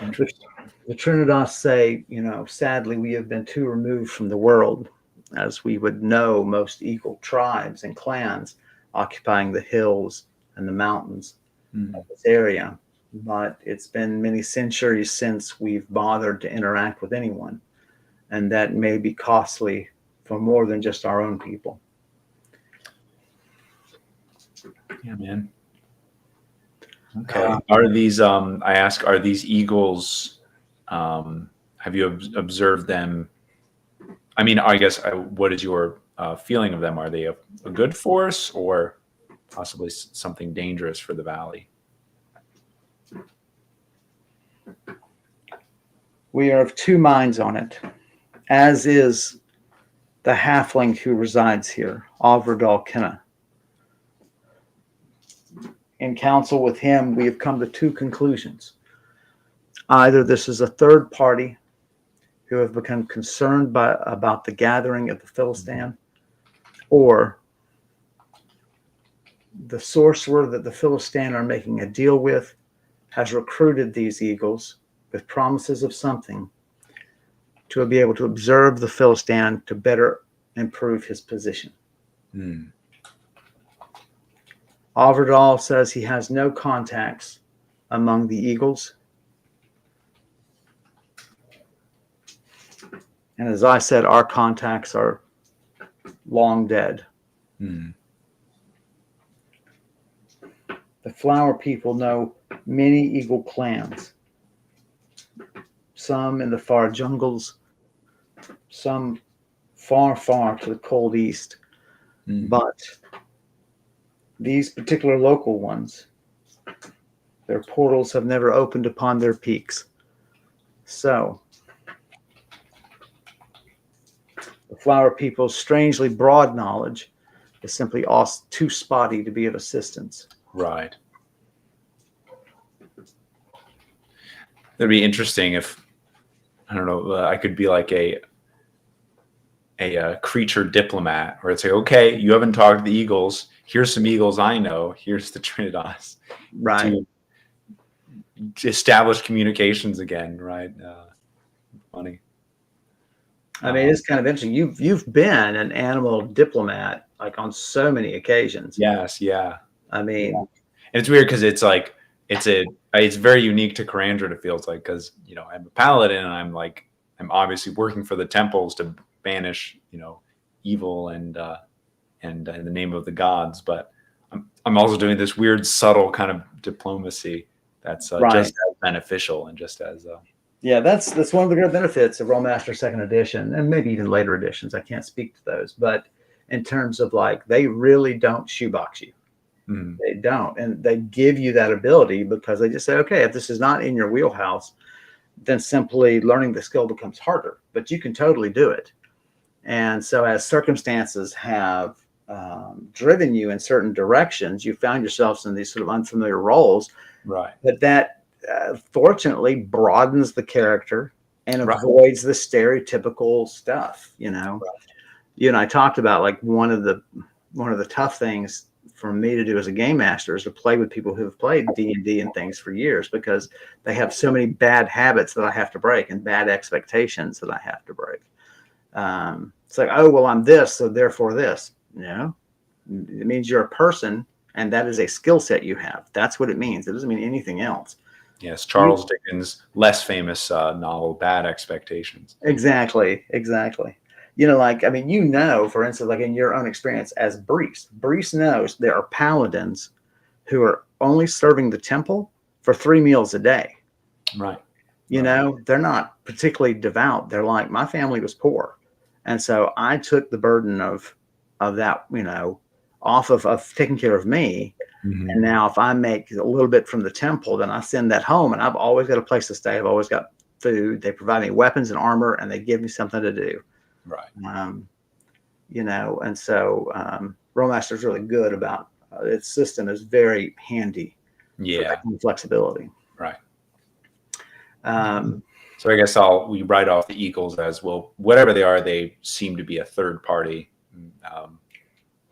Interesting. The Trinidas say, sadly, we have been too removed from the world, as we would know most eagle tribes and clans occupying the hills and the mountains of this area. But it's been many centuries since we've bothered to interact with anyone, and that may be costly for more than just our own people. Yeah, man. Okay. Are these, I ask, are these eagles, have you observed them? I mean, I guess, what is your feeling of them? Are they a good force or possibly something dangerous for the valley? We are of two minds on it, as is the halfling who resides here, Alverdal Kenna. In council with him, we have come to two conclusions. Either this is a third party who have become concerned about the gathering of the Philistine, or the sorcerer that the Philistine are making a deal with has recruited these eagles with promises of something to be able to observe the Philistine to better improve his position. Alverdal says he has no contacts among the eagles. And as I said, our contacts are long dead. The flower people know many eagle clans, some in the far jungles, some far, far to the cold east. But these particular local ones, their portals have never opened upon their peaks. So the flower people's strangely broad knowledge is simply too spotty to be of assistance. Right. That'd be interesting if, I don't know, I could be like a creature diplomat, where it's like, okay, you haven't talked to the eagles. Here's some eagles I know. Here's the Trinidas. Right. To establish communications again, right? Funny. I mean, it's kind of interesting. You've been an animal diplomat like on so many occasions. Yes, yeah. I mean, and it's weird because it's like it's very unique to Karandrin. It feels like, because I'm a paladin and I'm obviously working for the temples to banish evil and in the name of the gods, but I'm also doing this weird subtle kind of diplomacy that's Right. just as beneficial and just as yeah, that's one of the great benefits of Rolemaster Second Edition, and maybe even later editions. I can't speak to those, but in terms of they really don't shoebox you. They don't, and they give you that ability because they just say, okay, if this is not in your wheelhouse, then simply learning the skill becomes harder, but you can totally do it. And so as circumstances have driven you in certain directions, you found yourselves in these sort of unfamiliar roles. Right. But that fortunately broadens the character and avoids the stereotypical stuff. You and I talked about one of the tough things for me to do as a game master is to play with people who have played D&D and things for years, because they have so many bad habits that I have to break and bad expectations that I have to break. It's like, oh, well, I'm this, so therefore this. No, it means you're a person, and that is a skill set you have. That's what it means. It doesn't mean anything else. Yes, Charles Dickens' less famous novel, Bad Expectations. Exactly. For instance, in your own experience as Brise knows there are paladins who are only serving the temple for 3 meals a day. Right. They're not particularly devout. They're like, my family was poor. And so I took the burden of that, off of taking care of me. And now if I make a little bit from the temple, then I send that home, and I've always got a place to stay. I've always got food. They provide me weapons and armor, and they give me something to do. Right. And so Rollmaster is really good about its system is very handy for that kind of flexibility. Right. Um, So I guess we write off the Eagles as, well, whatever they are, they seem to be a third party,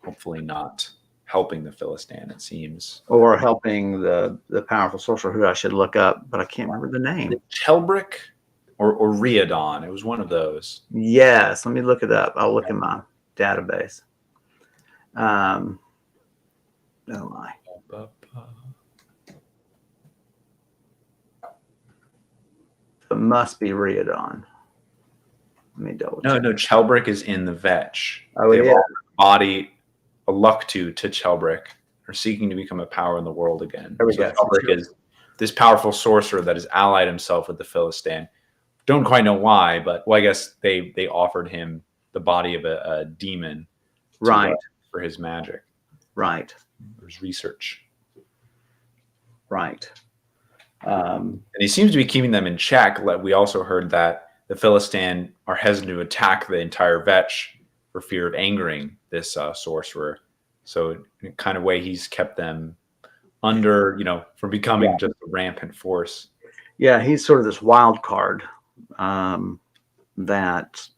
hopefully not helping the Philistine, it seems. or helping the powerful sorcerer who I should look up, but I can't remember the name. Chelbrick or Riadon. It was one of those. Yes, let me look it up. I'll look in my database. Oh my. It must be Riadon. Let me double check. No, Chelbrick is in the Vetch. Oh, yeah. Body a luck to Chelbrick, are seeking to become a power in the world again. There we go. Chelbrick is this powerful sorcerer that has allied himself with the Philistine. Don't quite know why, but I guess they offered him the body of a demon, right, for his magic, right, for his research, right. And he seems to be keeping them in check. We also heard that the Philistine are hesitant to attack the entire Vetch for fear of angering this sorcerer. So in a kind of way, he's kept them under, from becoming just a rampant force. Yeah, he's sort of this wild card that.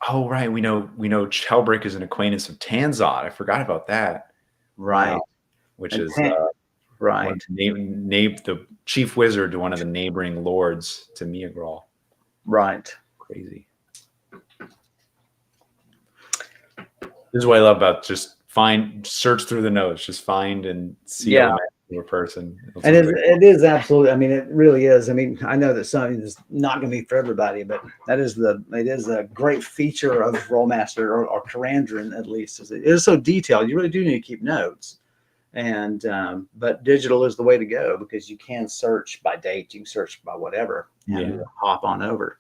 Oh, right. We know Chelbrick is an acquaintance of Tanzot. I forgot about that. Right. Which and is right. The chief wizard to one of the neighboring lords to Miagral. Right. Crazy. This is what I love about just search through the notes, just find and see a person. And it is absolutely, I mean, it really is. I mean, I know that something is not going to be for everybody, but it is a great feature of Rollmaster or Karandrin, at least. It is so detailed. You really do need to keep notes. And but digital is the way to go, because you can search by date, you can search by whatever, and hop on over.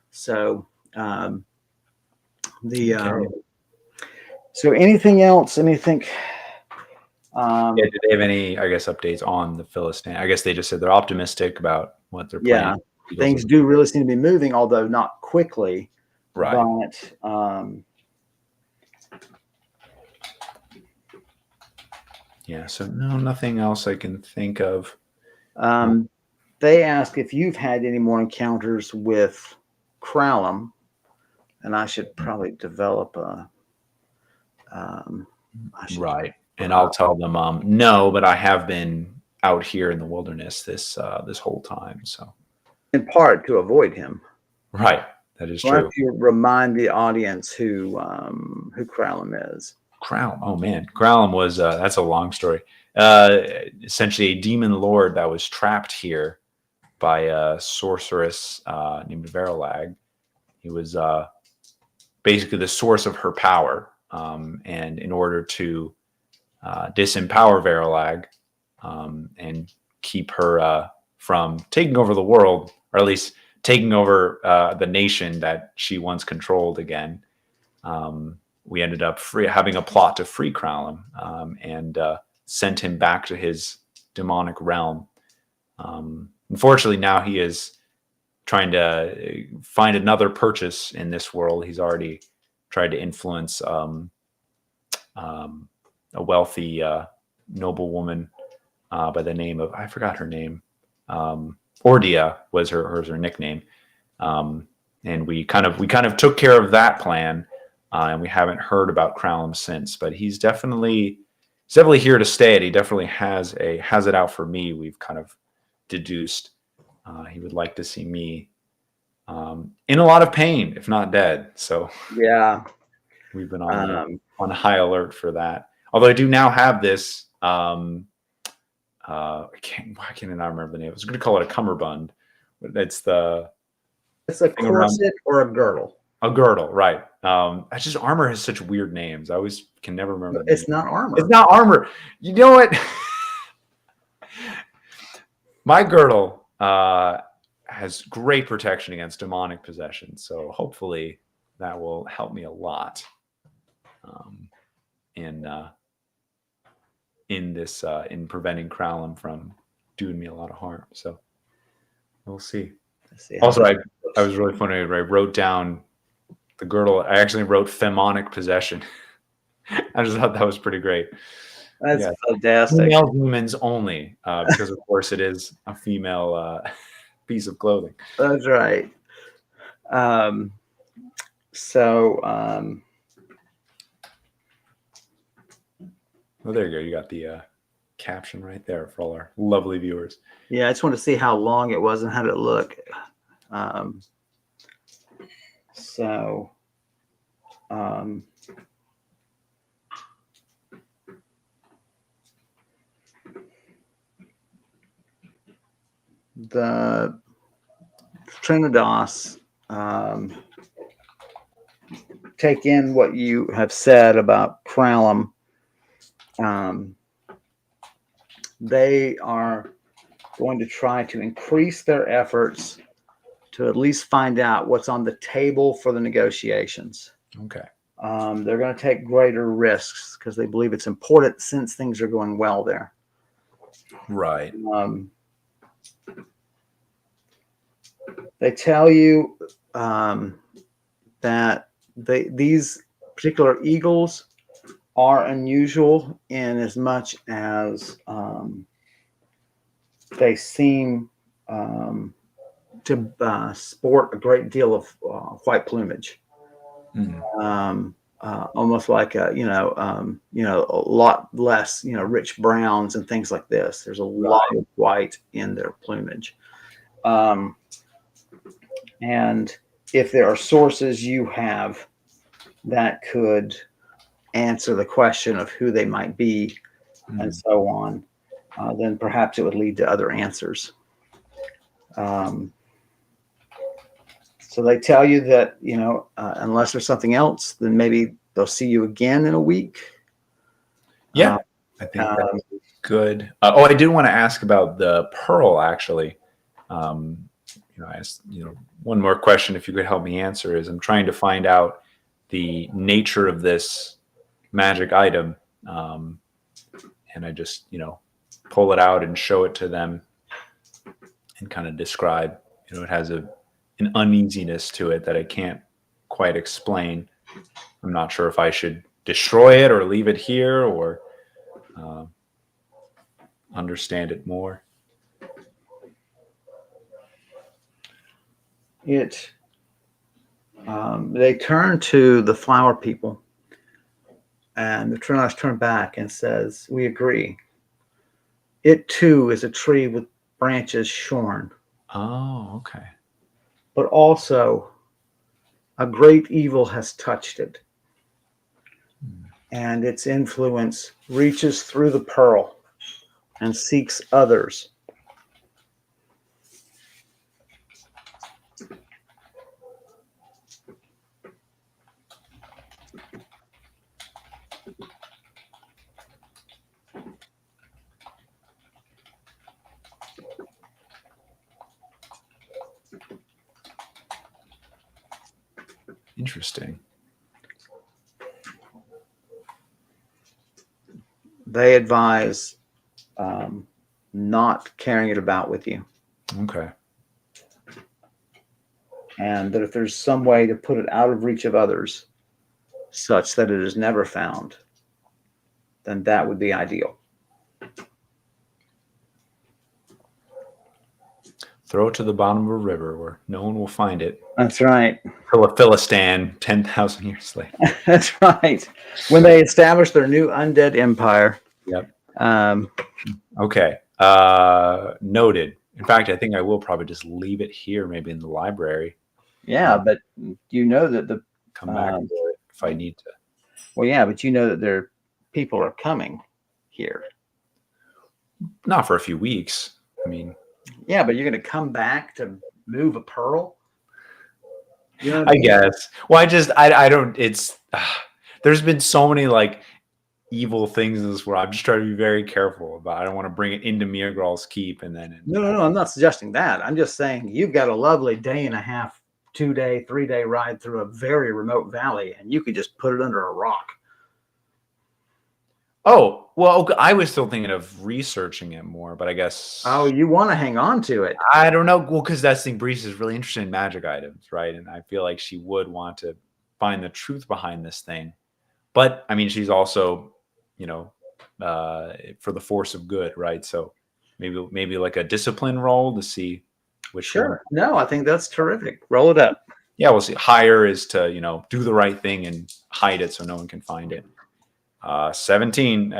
So so anything else? Anything? Did they have any, I guess, updates on the Philistine? I guess they just said they're optimistic about what they're planning. Yeah, things do really seem to be moving, although not quickly. Right. But so no, nothing else I can think of. They ask if you've had any more encounters with Kralum, and I should probably develop a. Right, and I'll tell them no, but I have been out here in the wilderness this whole time, so in part to avoid him. Right, that is true. Why don't you remind the audience who Kralum is? Kralum, oh man, Kralum was that's a long story. Essentially, a demon lord that was trapped here by a sorceress named Verilag. He was basically the source of her power. And in order to disempower Verilag and keep her from taking over the world, or at least taking over the nation that she once controlled again, we ended up having a plot to free Kralum and sent him back to his demonic realm. Unfortunately, now he is trying to find another purchase in this world. He's already tried to influence a wealthy noble woman by the name of, I forgot her name. Ordia was her nickname. And we kind of took care of that plan, and we haven't heard about Kralum since. But he's definitely here to stay. And he definitely has it out for me. We've kind of deduced he would like to see me in a lot of pain, if not dead. So yeah, we've been on high alert for that. Although I do now have this. Why can't I not remember the name? I was going to call it a cummerbund, but it's a corset or a girdle. A girdle, right? That's just armor has such weird names. I always can never remember. It's not armor. It's not armor. You know what? My girdle has great protection against demonic possession, so hopefully that will help me a lot in preventing Kralum from doing me a lot of harm. So we'll see. Also, I was really funny. I wrote down the girdle. I actually wrote Femonic Possession. I just thought that was pretty great. That's Yeah. fantastic. Female demons only, because of course it is a female piece of clothing. That's right. So well, there you go. You got the caption right there for all our lovely viewers. yeah, I just want to see how long it was and how did it look. So the Trinidas take in what you have said about Kralum. They are going to try to increase their efforts to at least find out what's on the table for the negotiations. Okay. They're going to take greater risks because they believe it's important since things are going well there. Right. They tell you that these particular eagles are unusual in as much as they seem to sport a great deal of white plumage. Almost like a lot less rich browns and things like this. There's a lot of white in their plumage, and if there are sources you have that could answer the question of who they might be and so on, then perhaps it would lead to other answers. So they tell you that, unless there's something else, then maybe they'll see you again in a week. Yeah, I think that's good. I did want to ask about the pearl, actually. I asked, one more question, if you could help me answer, is I'm trying to find out the nature of this magic item. And I just, pull it out and show it to them and kind of describe, it has an uneasiness to it that I can't quite explain. I'm not sure if I should destroy it or leave it here or understand it more. They turn to the flower people, and the Trinidas turn back and says, "We agree. It too is a tree with branches shorn. Oh, okay. But also a great evil has touched it, and its influence reaches through the pearl and seeks others." Interesting. They advise not carrying it about with you. Okay. And that if there's some way to put it out of reach of others such that it is never found, then that would be ideal. Throw it to the bottom of a river where no one will find it. That's right. Philistan 10,000 years later. That's right. When they established their new undead empire. Yep. Okay. Noted. In fact, I think I will probably just leave it here, maybe in the library. Yeah, but that the come back to it if I need to. Well, yeah, but that people are coming here. Not for a few weeks. I mean, yeah, but you're going to come back to move a pearl. I guess. Well, I don't. It's there's been so many like evil things in this world. I'm just trying to be very careful about. I don't want to bring it into Mirgral's keep and then. No. I'm not suggesting that. I'm just saying you've got a lovely 1.5 day, 2-day, 3-day ride through a very remote valley, and you could just put it under a rock. Oh, well, okay. I was still thinking of researching it more, but I guess. Oh, you want to hang on to it? I don't know. Well, because that's the thing. Brise is really interested in magic items, right? And I feel like she would want to find the truth behind this thing. But I mean, she's also, you know, for the force of good, right? So maybe like a discipline roll to see which one. Sure. No, I think that's terrific. Roll it up. Yeah, we'll see. Higher is to, you know, do the right thing and hide it so no one can find it. 17.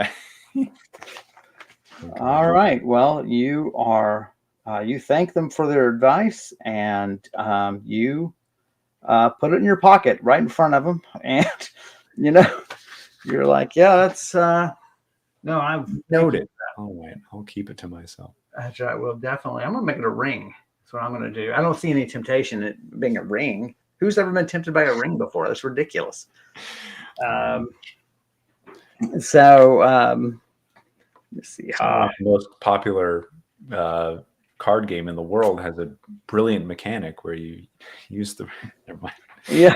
All right. Well, you are. You thank them for their advice, and you put it in your pocket right in front of them, and you know, you're like, yeah, that's no, I've Noted. All right, I'll keep it to myself. That's right. Well, definitely, I'm gonna make it a ring. That's what I'm gonna do. I don't see any temptation in being a ring. Who's ever been tempted by a ring before? That's ridiculous. Let's see. The most popular card game in the world has a brilliant mechanic where you use the. Never mind. Yeah.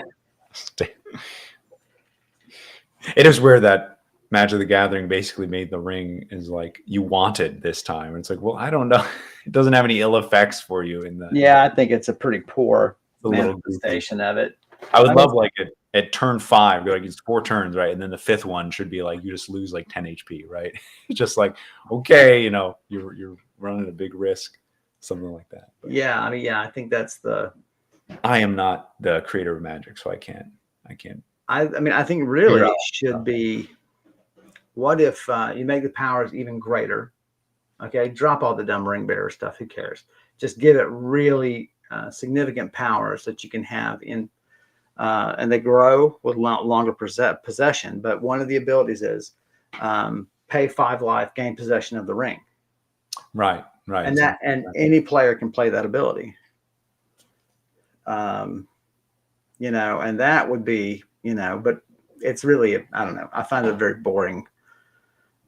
It is weird that Magic the Gathering basically made the ring is like you wanted this time. It's like, well, I don't know. It doesn't have any ill effects for you in the. Yeah, I think it's a pretty poor manifestation of it. I would love like at turn 5, like it's 4 turns, right? And then the 5th one should be like you just lose like 10 HP, right? It's just like, okay, you know, you're running a big risk, something like that. But yeah, I mean, yeah, I think that's the. I am not the creator of Magic, so I can't. I mean, I think really it should be. What if you make the powers even greater? Okay, drop all the dumb ring bearer stuff. Who cares? Just give it really significant powers that you can have in. And they grow with longer possession. But one of the abilities is pay 5 life, gain possession of the ring. Right. And any player can play that ability. You know, and that would be, you know, but it's really, I don't know. I find it very boring.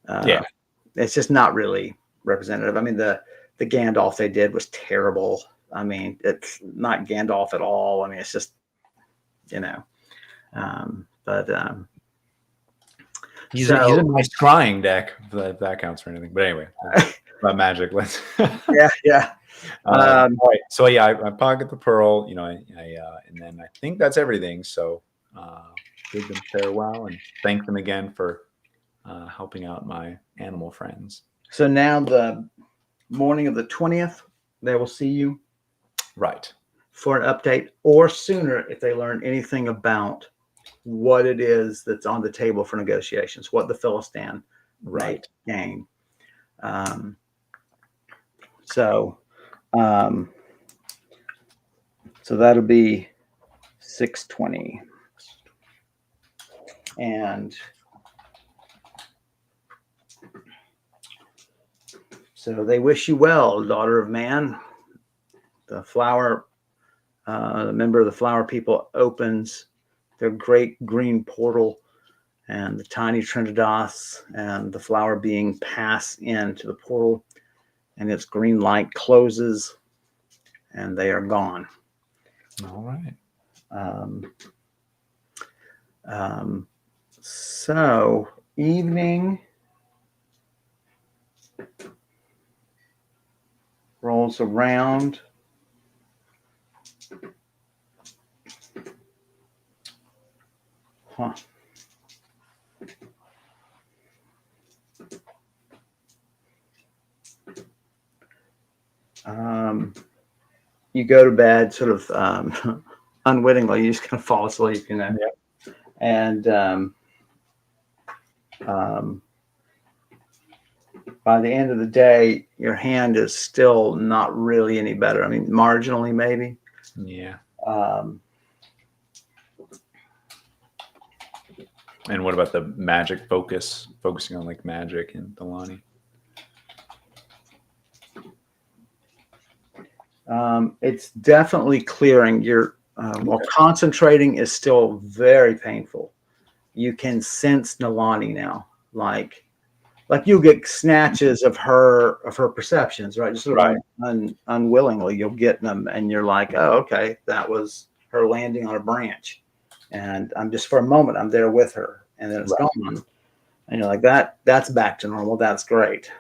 It's just not really representative. I mean, the Gandalf they did was terrible. I mean, it's not Gandalf at all. I mean, it's just, you know, he's a nice scrying deck, if that counts for anything. But anyway, about Magic, let's. yeah. All right. So yeah, I pocket the pearl, you know, and then I think that's everything. So bid them farewell and thank them again for helping out my animal friends. So now the morning of the 20th, they will see you. Right. For an update, or sooner if they learn anything about what it is that's on the table for negotiations, what the Philistine might gain. So that'll be 6:20, and so they wish you well, daughter of man. The flower. The member of the flower people opens their great green portal, and the tiny Trinidas and the flower being pass into the portal, and its green light closes, and they are gone. All right. So evening rolls around. Huh. You go to bed sort of unwittingly. You just kind of fall asleep, you know. Yeah. And by the end of the day, your hand is still not really any better. I mean, marginally, maybe. Yeah. And what about the magic focusing on like magic and Delani? It's definitely clearing. While concentrating is still very painful. You can sense Nalani now, like you'll get snatches of her perceptions, right? Just sort of unwillingly, you'll get them, and you're like, oh, okay, that was her landing on a branch, and I'm just for a moment I'm there with her, and then it's gone, and you're like that's back to normal. That's great.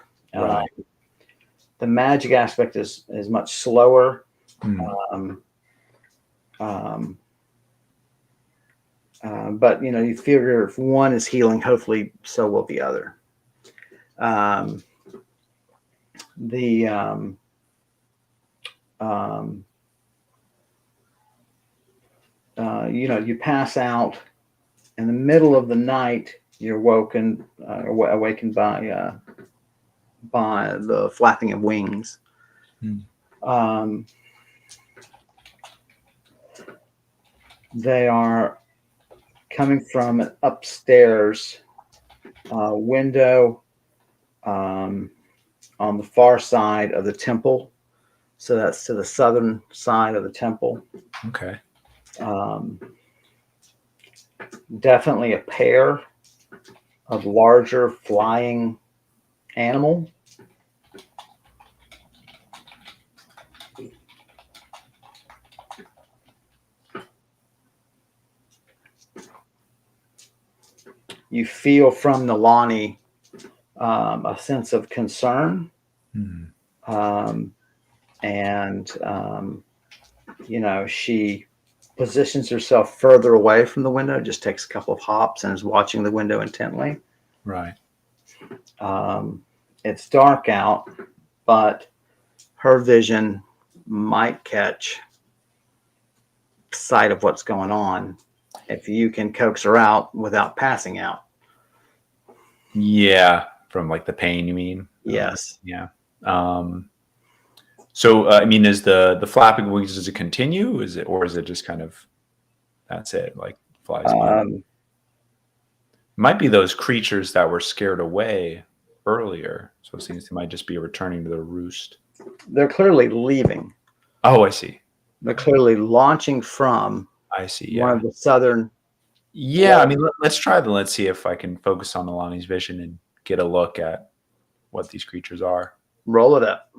The magic aspect is much slower. But you figure if one is healing, hopefully so will the other. Um, the you pass out in the middle of the night. You're awakened by the flapping of wings. Um, they are coming from an upstairs window on the far side of the temple. So that's to the southern side of the temple. Okay. Definitely a pair of larger flying animal. You feel from Nalani a sense of concern. And she positions herself further away from the window, just takes a couple of hops and is watching the window intently. Right. It's dark out, but her vision might catch sight of what's going on if you can coax her out without passing out. Yeah. From like the pain, you mean? Yes. Yeah. So, I mean, is the flapping wings, does it continue? Is it just kind of, that's it? Like flies by? Might be those creatures that were scared away earlier. So it seems they might just be returning to their roost. They're clearly leaving. Oh, I see. They're clearly launching from I see. Yeah. one of the southern. Yeah. I mean, let's try them. Let's see if I can focus on Alani's vision and get a look at what these creatures are. Roll it up.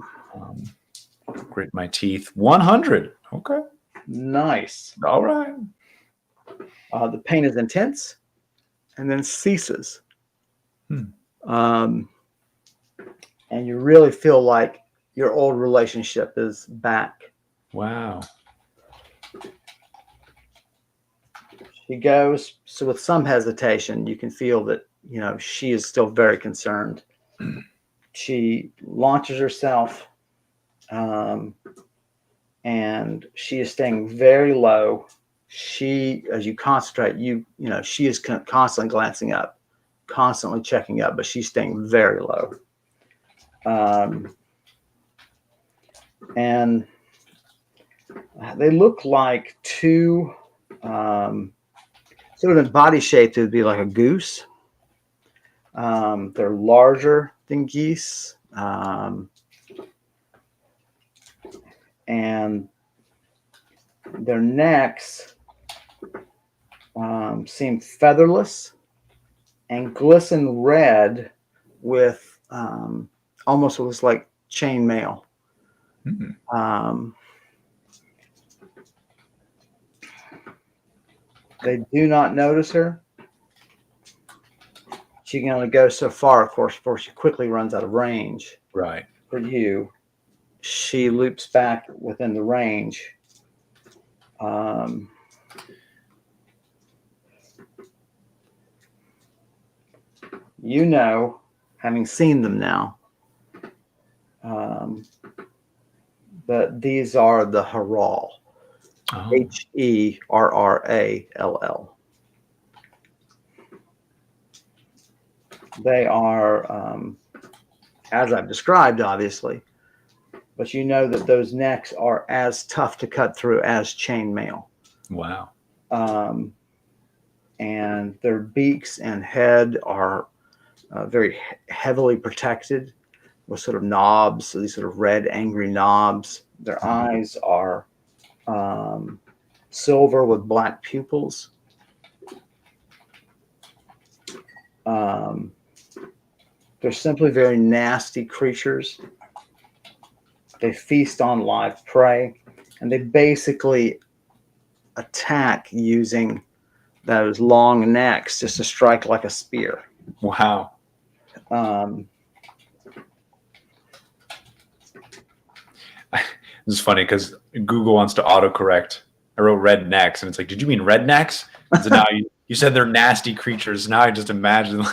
Grit my teeth. 100. Okay. Nice. All right. The pain is intense and then ceases. And you really feel like your old relationship is back. Wow. She goes, so with some hesitation, you can feel that, she is still very concerned. She launches herself, and she is staying very low. As you concentrate, she is constantly glancing up, constantly checking up, but she's staying very low. And they look like two, sort of in body shape, it would be like a goose. They're larger than geese. And their necks seem featherless and glisten red with almost looks like chain mail. They do not notice her. She can only go so far, of course, before she quickly runs out of range. Right. For you, she loops back within the range. Having seen them now, that these are the Herral. Herrall. They are, as I've described, obviously, but you know that those necks are as tough to cut through as chainmail. Wow. And their beaks and head are very heavily protected with sort of knobs, so these sort of red, angry knobs. Their eyes are silver with black pupils. They're simply very nasty creatures. They feast on live prey, and they basically attack using those long necks just to strike like a spear. Wow. This is funny because Google wants to autocorrect. I wrote red necks, and it's like, did you mean rednecks? So now you said they're nasty creatures. Now I just imagine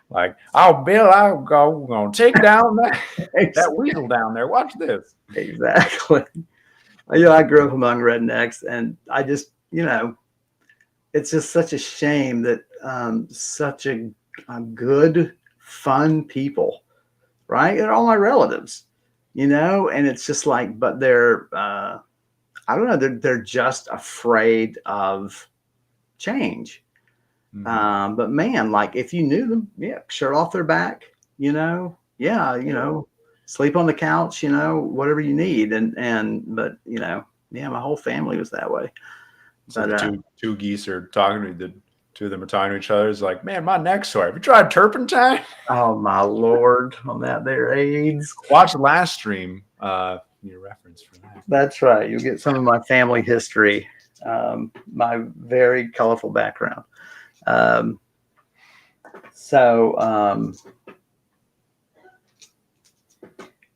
like, oh, Bill, I'm going to take down that weasel down there. Watch this. Exactly. I grew up among rednecks, and I just, it's just such a shame that such a good, fun people, right? And all my relatives, and it's just like, but they're, I don't know, they're just afraid of change. Mhm. But man, like if you knew them, yeah, shirt off their back, sleep on the couch, whatever you need. But yeah, my whole family was that way. So But the two geese are talking to the two of them are talking to each other. It's like, man, my neck's sore. Have you tried turpentine? oh my Lord, on that there AIDS. Watch the last stream. Your reference for that. That's right. You'll get some of my family history, my very colorful background. Um, so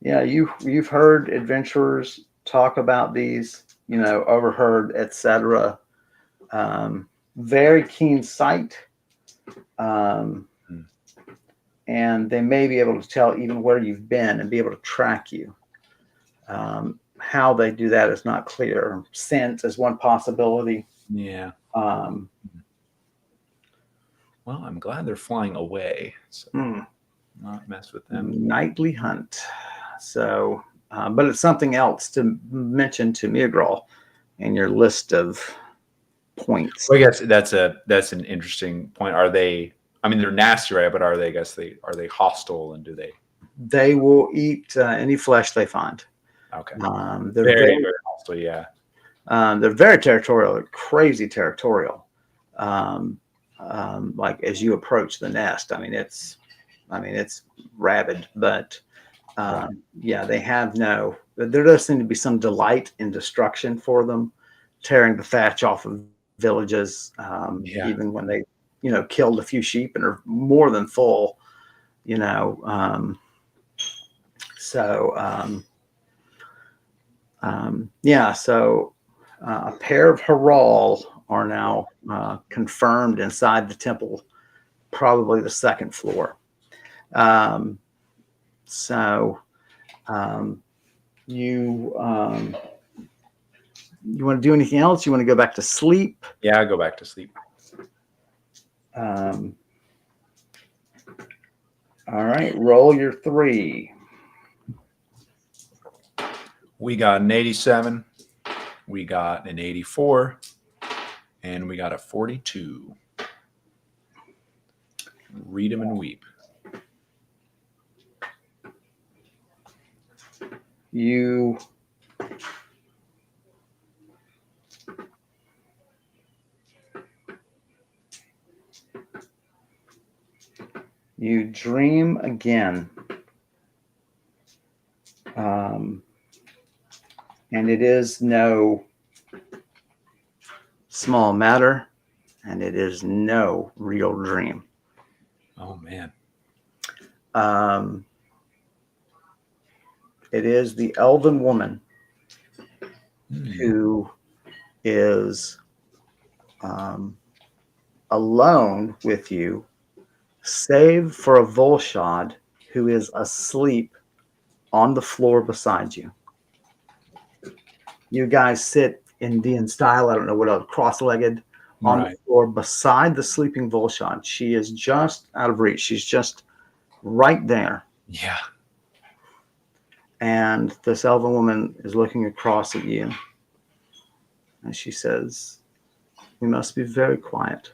yeah, you've heard adventurers talk about these, overheard, etc. Very keen sight, Hmm. and they may be able to tell even where you've been and be able to track you. How they do that is not clear. Scent is one possibility. Yeah. Um, Well, I'm glad they're flying away. So not mess with them. Nightly hunt. So, but it's something else to mention to Migral in your list of points. Well, I guess that's an interesting point. Are they? I mean, they're nasty, right? But are they? I guess are they hostile, and do they? They will eat any flesh they find. Okay. They're Very hostile. Yeah. they're very territorial. They're crazy territorial. Like as you approach the nest, it's rabid, but yeah, they have there does seem to be some delight in destruction for them, tearing the thatch off of villages, Yeah. even when they, killed a few sheep and are more than full, you know. So, yeah, so a pair of Haral are now confirmed inside the temple, probably the second floor. So, you you want to do anything else? You want to go back to sleep? Yeah. I go back to sleep. All right, roll your 3. We got an 87. We got an 84. And we got a 42. Read 'em and weep. You dream again, and it is no small matter, and it is no real dream. Oh man. It is the elven woman who is alone with you, save for a Volshad who is asleep on the floor beside you. You guys sit Indian style, I don't know what else, cross-legged on the floor beside the sleeping Volshad. She is just out of reach. She's just right there. Yeah. And this elven woman is looking across at you. And she says, "We must be very quiet.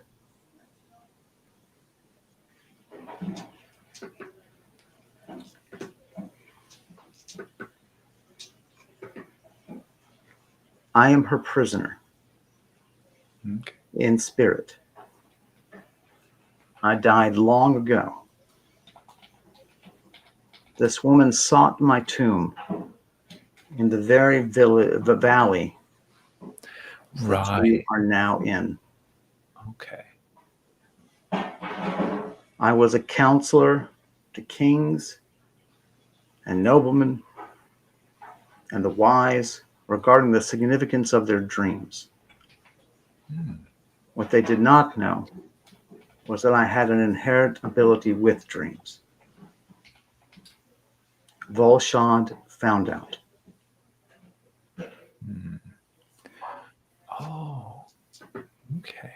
I am her prisoner in spirit. I died long ago. This woman sought my tomb in the very the valley that you are now in. Okay. I was a counselor to kings and noblemen and the wise regarding the significance of their dreams. What they did not know was that I had an inherent ability with dreams. Volshad found out. Hmm. Oh, okay.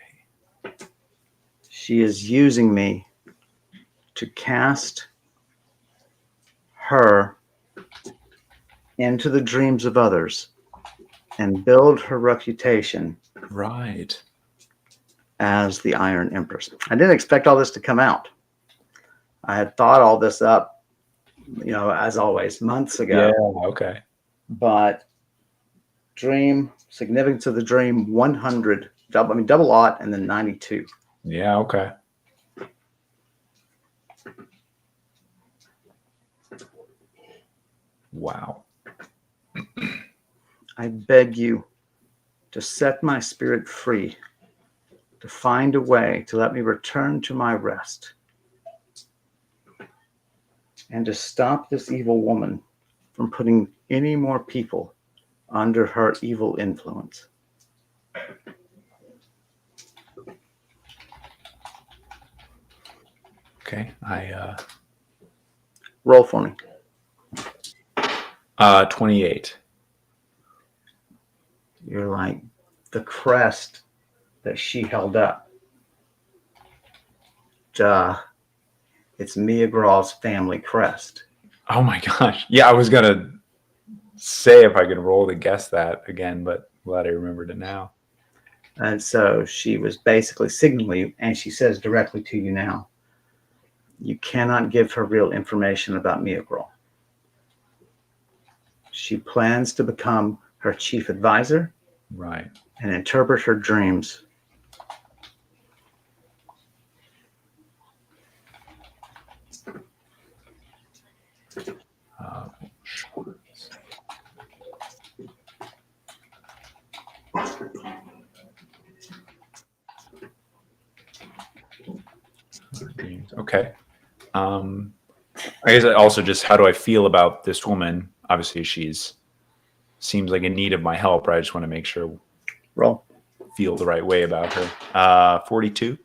She is using me to cast her into the dreams of others and build her reputation Right. as the Iron Empress. I didn't expect all this to come out. I had thought all this up, as always, months ago. Yeah. Okay. But dream, significance of the dream, 100, double aught, and then 92. Yeah. Okay. Wow. I beg you to set my spirit free, to find a way to let me return to my rest, and to stop this evil woman from putting any more people under her evil influence. Okay. Roll for me. 28. You're like the crest that she held up. Duh. It's Mia Graw's family crest. Oh my gosh. Yeah, I was gonna say if I could roll to guess that again, but glad I remembered it now. And so she was basically signaling, and she says directly to you now, you cannot give her real information about Mia Graw. She plans to become her chief advisor Right. and interpret her dreams. Okay. I guess also just how do I feel about this woman? Obviously, seems like in need of my help, right? I just want to make sure Roll. feel the right way about her. 42.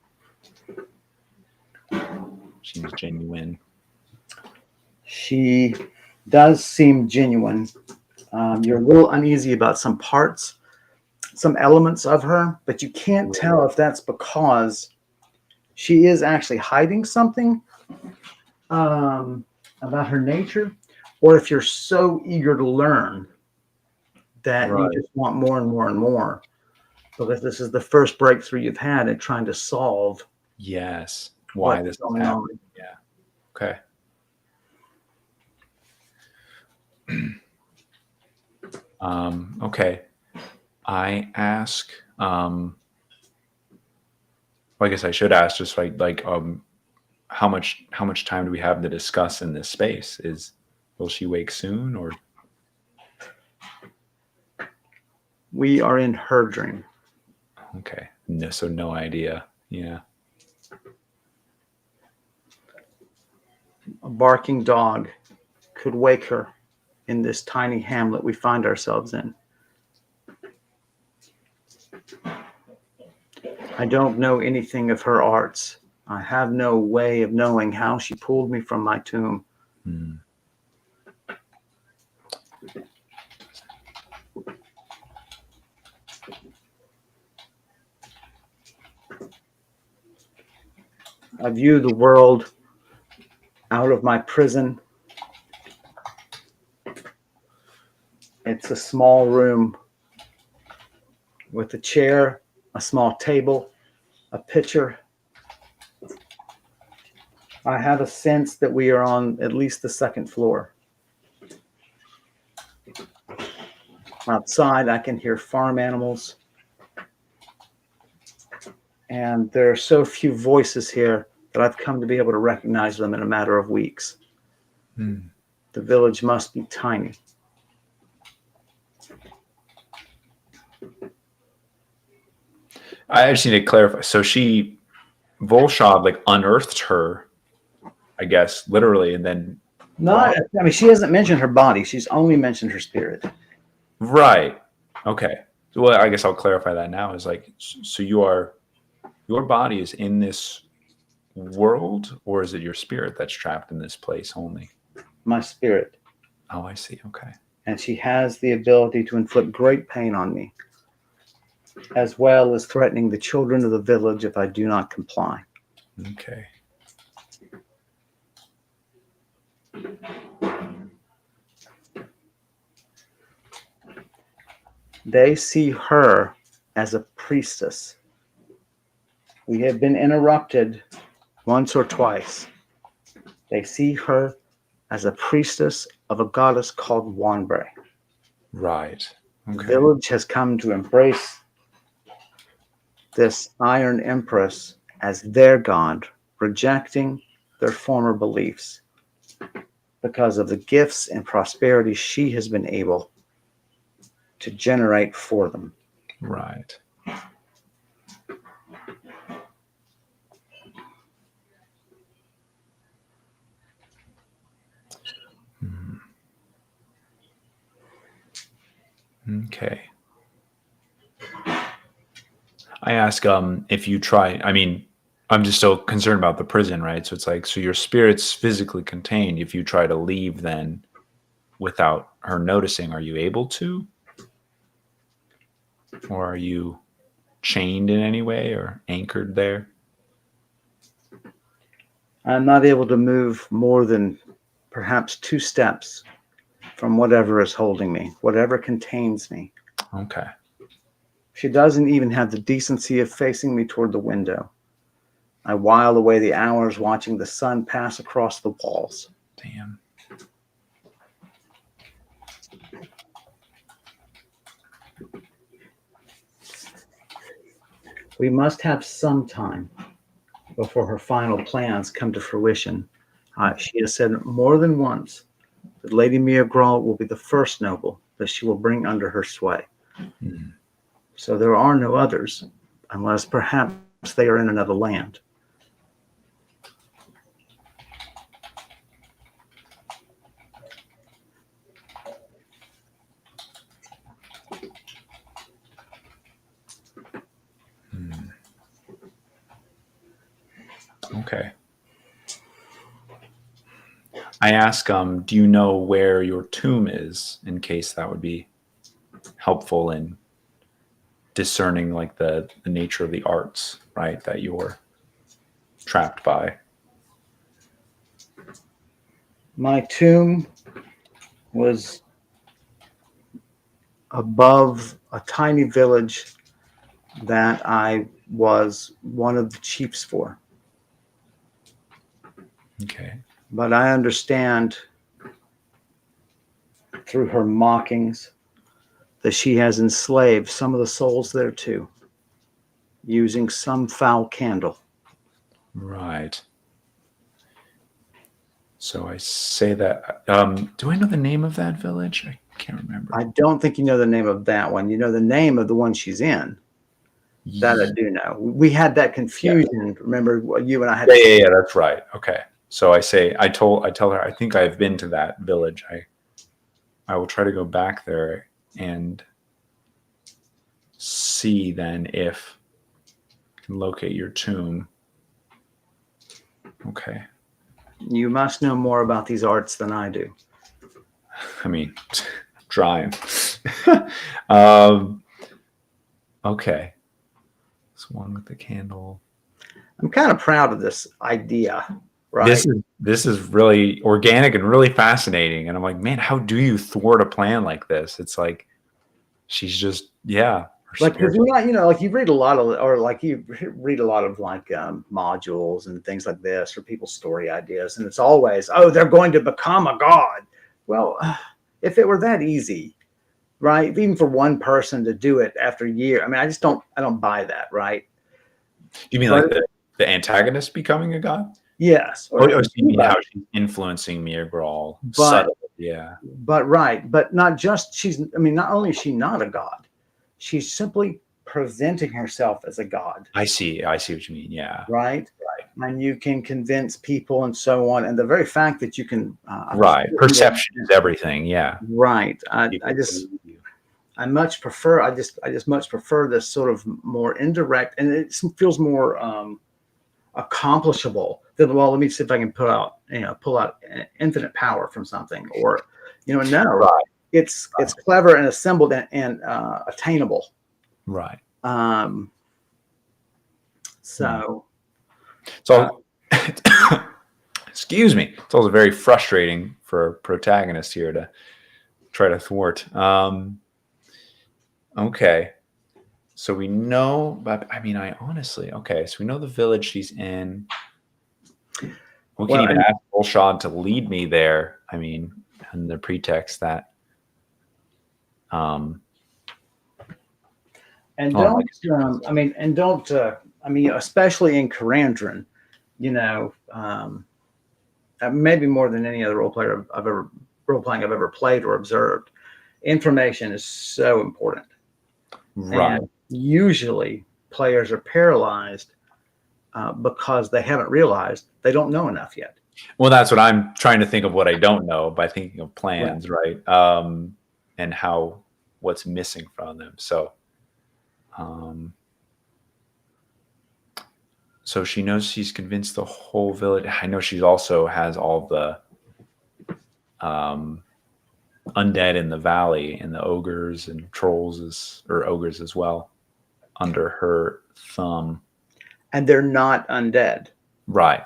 Seems genuine. She does seem genuine. You're a little uneasy about some parts, some elements of her, but you can't tell if that's because she is actually hiding something about her nature, or if you're so eager to learn that you just want more and more and more, because this is the first breakthrough you've had in trying to solve Yes. Why this is going on. happening. Yeah. Okay. Okay. I ask, well, I guess I should ask just how much time do we have to discuss in this space? Will she wake soon or? We are in her dream. Okay. No, so no idea. Yeah. A barking dog could wake her in this tiny hamlet we find ourselves in. I don't know anything of her arts. I have no way of knowing how she pulled me from my tomb. Hmm. I view the world out of my prison. It's a small room with a chair, a small table, a pitcher. I have a sense that we are on at least the second floor. Outside, I can hear farm animals. And there are so few voices here that I've come to be able to recognize them in a matter of weeks. Hmm. The village must be tiny. I just need to clarify. So Volshad unearthed her, I guess, literally, and then. She hasn't mentioned her body. She's only mentioned her spirit. Right. Okay. Well, I guess I'll clarify that now. Is so you are your body is in this world, or is it your spirit that's trapped in this place only? My spirit. Oh, I see. Okay. And she has the ability to inflict great pain on me, as well as threatening the children of the village if I do not comply. Okay. They see her as a priestess. We have been interrupted once or twice. They see her as a priestess of a goddess called Wanbray. Right. The Okay. village has come to embrace this Iron Empress as their god, rejecting their former beliefs because of the gifts and prosperity she has been able to generate for them. Right. Okay. I ask if you try, I mean, I'm just so concerned about the prison, right? So it's like, so your spirit's physically contained. If you try to leave then without her noticing, are you able to? Or are you chained in any way or anchored there? I'm not able to move more than perhaps 2 steps from whatever is holding me, whatever contains me. Okay. She doesn't even have the decency of facing me toward the window. I while away the hours watching the sun pass across the walls. Damn. We must have some time before her final plans come to fruition. She has said more than once that Lady Miragral will be the first noble that she will bring under her sway. Mm. So there are no others, unless perhaps they are in another land. Mm. Okay. I ask, do you know where your tomb is, in case that would be helpful in discerning like the nature of the arts, right, that you're trapped by? My tomb was above a tiny village that I was one of the chiefs for. Okay. But I understand through her mockings that she has enslaved some of the souls there too, using some foul candle. Right. So I say that. Do I know the name of that village? I can't remember. I don't think you know the name of that one. You know the name of the one she's in. That I do know. We had that confusion. Yeah. Remember what you and I had? Yeah. That's right. Okay. So I say, I tell her, I think I've been to that village. I will try to go back there and see then if I can locate your tomb. Okay. You must know more about these arts than I do. I mean, trying. Okay. This one with the candle. I'm kind of proud of this idea, right? This is really organic and really fascinating. And I'm like, man, how do you thwart a plan like this? It's like she's just like, because you're not, like you read a lot of, or like you read a lot of like modules and things like this, or people's story ideas, and it's always, oh, they're going to become a god. Well, if it were that easy, right? Even for one person to do it after a year, I mean, I don't buy that, right? You mean like the antagonist becoming a god? Yes. Or you mean how she's influencing Miragral? But not just not only is she not a god, she's simply presenting herself as a god. I see what you mean. Yeah. Right. And you can convince people and so on. And the very fact that you can perception is everything. Yeah. Right. I much prefer. I just much prefer this sort of more indirect, and it feels more accomplishable. Than, well, let me see if I can pull out infinite power from something, or no, Right. it's clever and assembled and attainable. Right. Um, so, So, excuse me. It's also very frustrating for a protagonist here to try to thwart. Okay. So we know, but I mean, okay. So we know the village she's in. We can even ask Bolshad to lead me there. I mean, on the pretext that, and don't, especially in Karandrin, maybe more than any other role playing I've ever played or observed, information is so important. right. And usually players are paralyzed because they haven't realized they don't know enough yet. Well, that's what I'm trying to think of, what I don't know, by thinking of plans, right? And what's missing from them. So, so she knows she's convinced the whole village. I know she also has all the undead in the valley and the ogres and trolls or ogres as well under her thumb. And they're not undead. Right.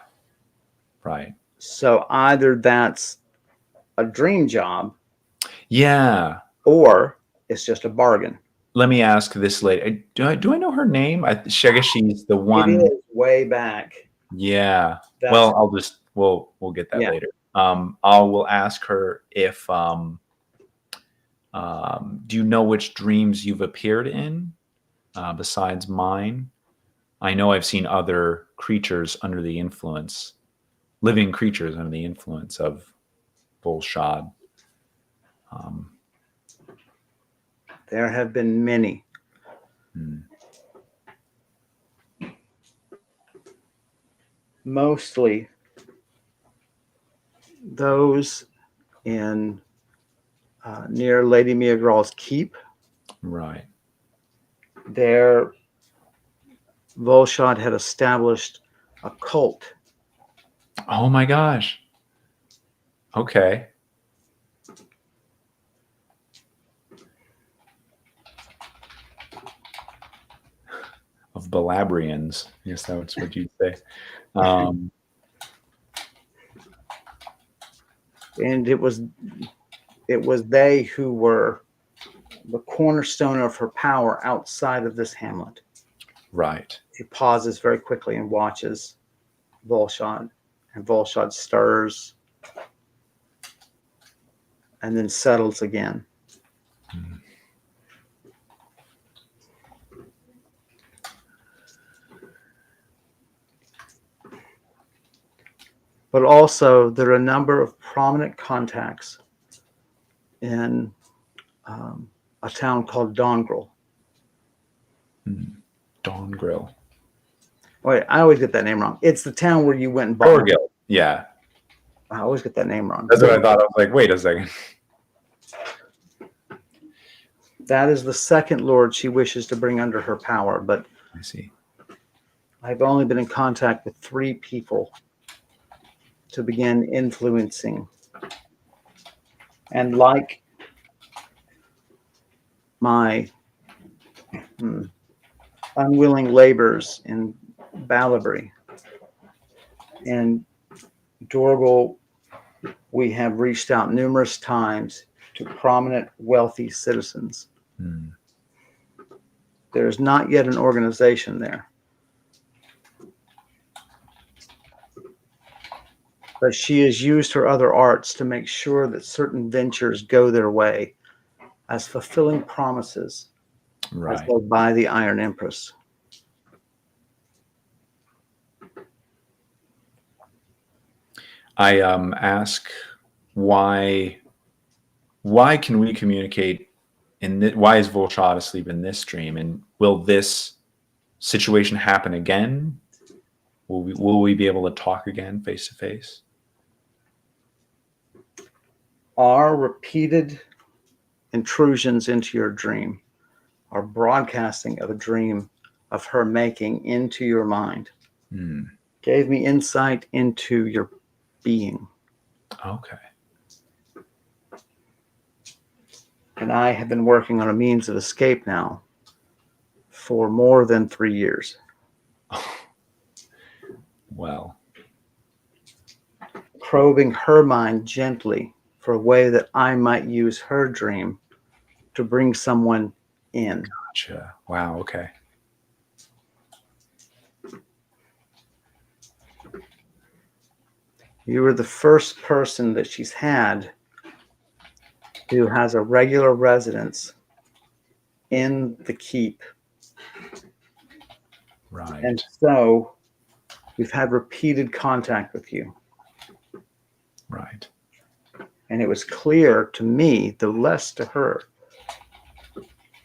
Right. So either that's a dream job. Yeah. Or it's just a bargain. Let me ask this lady. Do I know her name? I guess she's the one. It is way back. Yeah. Well, we'll get that later. We'll ask her if do you know which dreams you've appeared in besides mine? I know I've seen other creatures under the influence, living creatures under the influence of Bolshad. There have been many. Mostly those in near Lady Miagraw's keep. Right. There, Volshad had established a cult. Oh my gosh. Okay. Of Balabrians. I guess that's what you'd say. And it was they who were the cornerstone of her power outside of this hamlet. Right. He pauses very quickly and watches Volshad, and Volshad stirs and then settles again. But also, there are a number of prominent contacts in a town called Dongrel. Dongrel. Wait, I always get that name wrong. It's the town where you went and bought. Dorgil. Yeah. I always get that name wrong. That's what I thought. I was like, wait a second. That is the second lord she wishes to bring under her power, but I see. I've only been in contact with 3 people to begin influencing. And like my unwilling labors in Balabry and Dorgal, we have reached out numerous times to prominent, wealthy citizens. There's not yet an organization there. But she has used her other arts to make sure that certain ventures go their way as fulfilling promises, as though by the Iron Empress. I ask why can we communicate why is Volshad asleep in this dream, and will this situation happen again? Will we be able to talk again face to face? Our repeated intrusions into your dream, or broadcasting of a dream of her making into your mind. Gave me insight into your being. Okay. And I have been working on a means of escape now for more than 3 years. Well, probing her mind gently for a way that I might use her dream to bring someone in. gotcha. Wow. Okay. You were the first person that she's had who has a regular residence in the keep. Right. And so we've had repeated contact with you. Right. And it was clear to me, though less to her,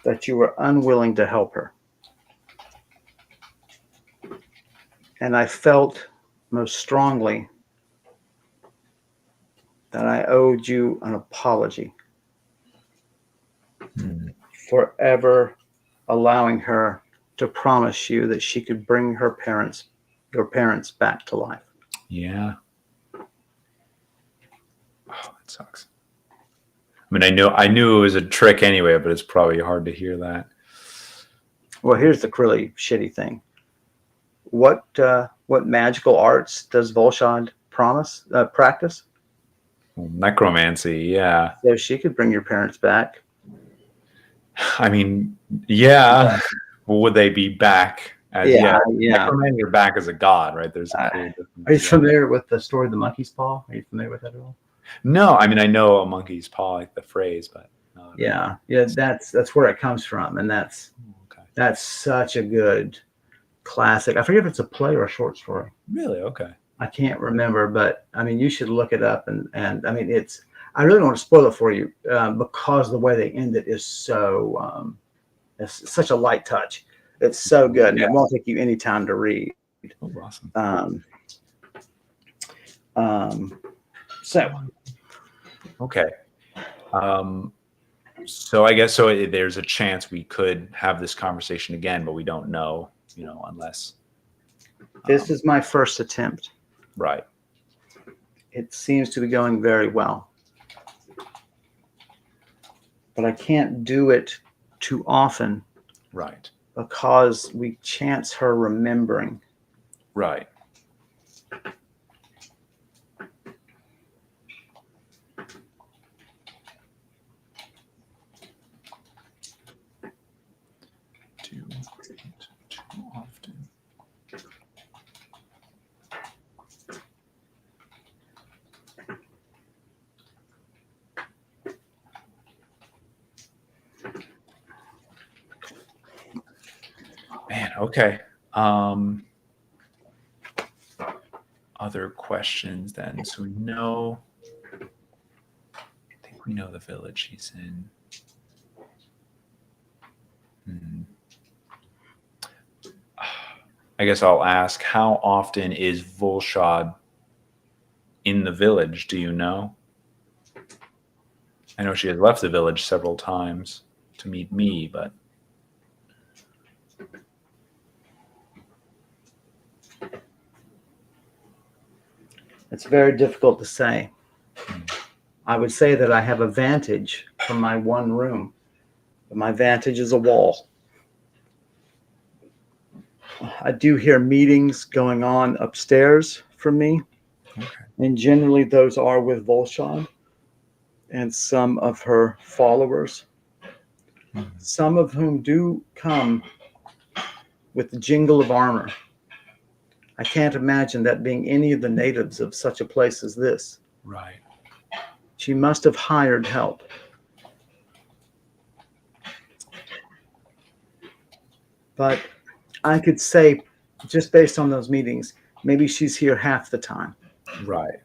that you were unwilling to help her. And I felt most strongly that I owed you an apology for ever allowing her to promise you that she could bring your parents back to life. Yeah. Oh, that sucks. I mean, I knew it was a trick anyway, but it's probably hard to hear that. Well, here's the really shitty thing. What magical arts does Volshad practice? Well, necromancy, yeah. So she could bring your parents back. I mean, yeah. Well, would they be back? Yeah. Necromancy, you're back as a god, right? There's a clear difference. Are you familiar with the story of the monkey's paw? Are you familiar with that at all? No, I mean, I know a monkey's paw, like the phrase, but yeah, that's where it comes from, and that's such a good classic. I forget if it's a play or a short story. Really? Okay. I can't remember, but I mean, you should look it up. And I mean, I really don't want to spoil it for you because the way they end it is so, it's such a light touch. It's so good. And it won't take you any time to read. Oh, awesome. Okay. So I guess there's a chance we could have this conversation again, but we don't know, unless. This is my first attempt. Right. It seems to be going very well. But I can't do it too often. Right. Because we chance her remembering. Right. Too often. Man, okay. Other questions then. So I think we know the village he's in. I guess I'll ask, how often is Volshad in the village? Do you know? I know she has left the village several times to meet me, but. It's very difficult to say. I would say that I have a vantage from my one room, but my vantage is a wall. I do hear meetings going on upstairs from me, and generally those are with Volshad and some of her followers, some of whom do come with the jingle of armor. I can't imagine that being any of the natives of such a place as this. Right. She must have hired help. But I could say, just based on those meetings, maybe she's here half the time. Right.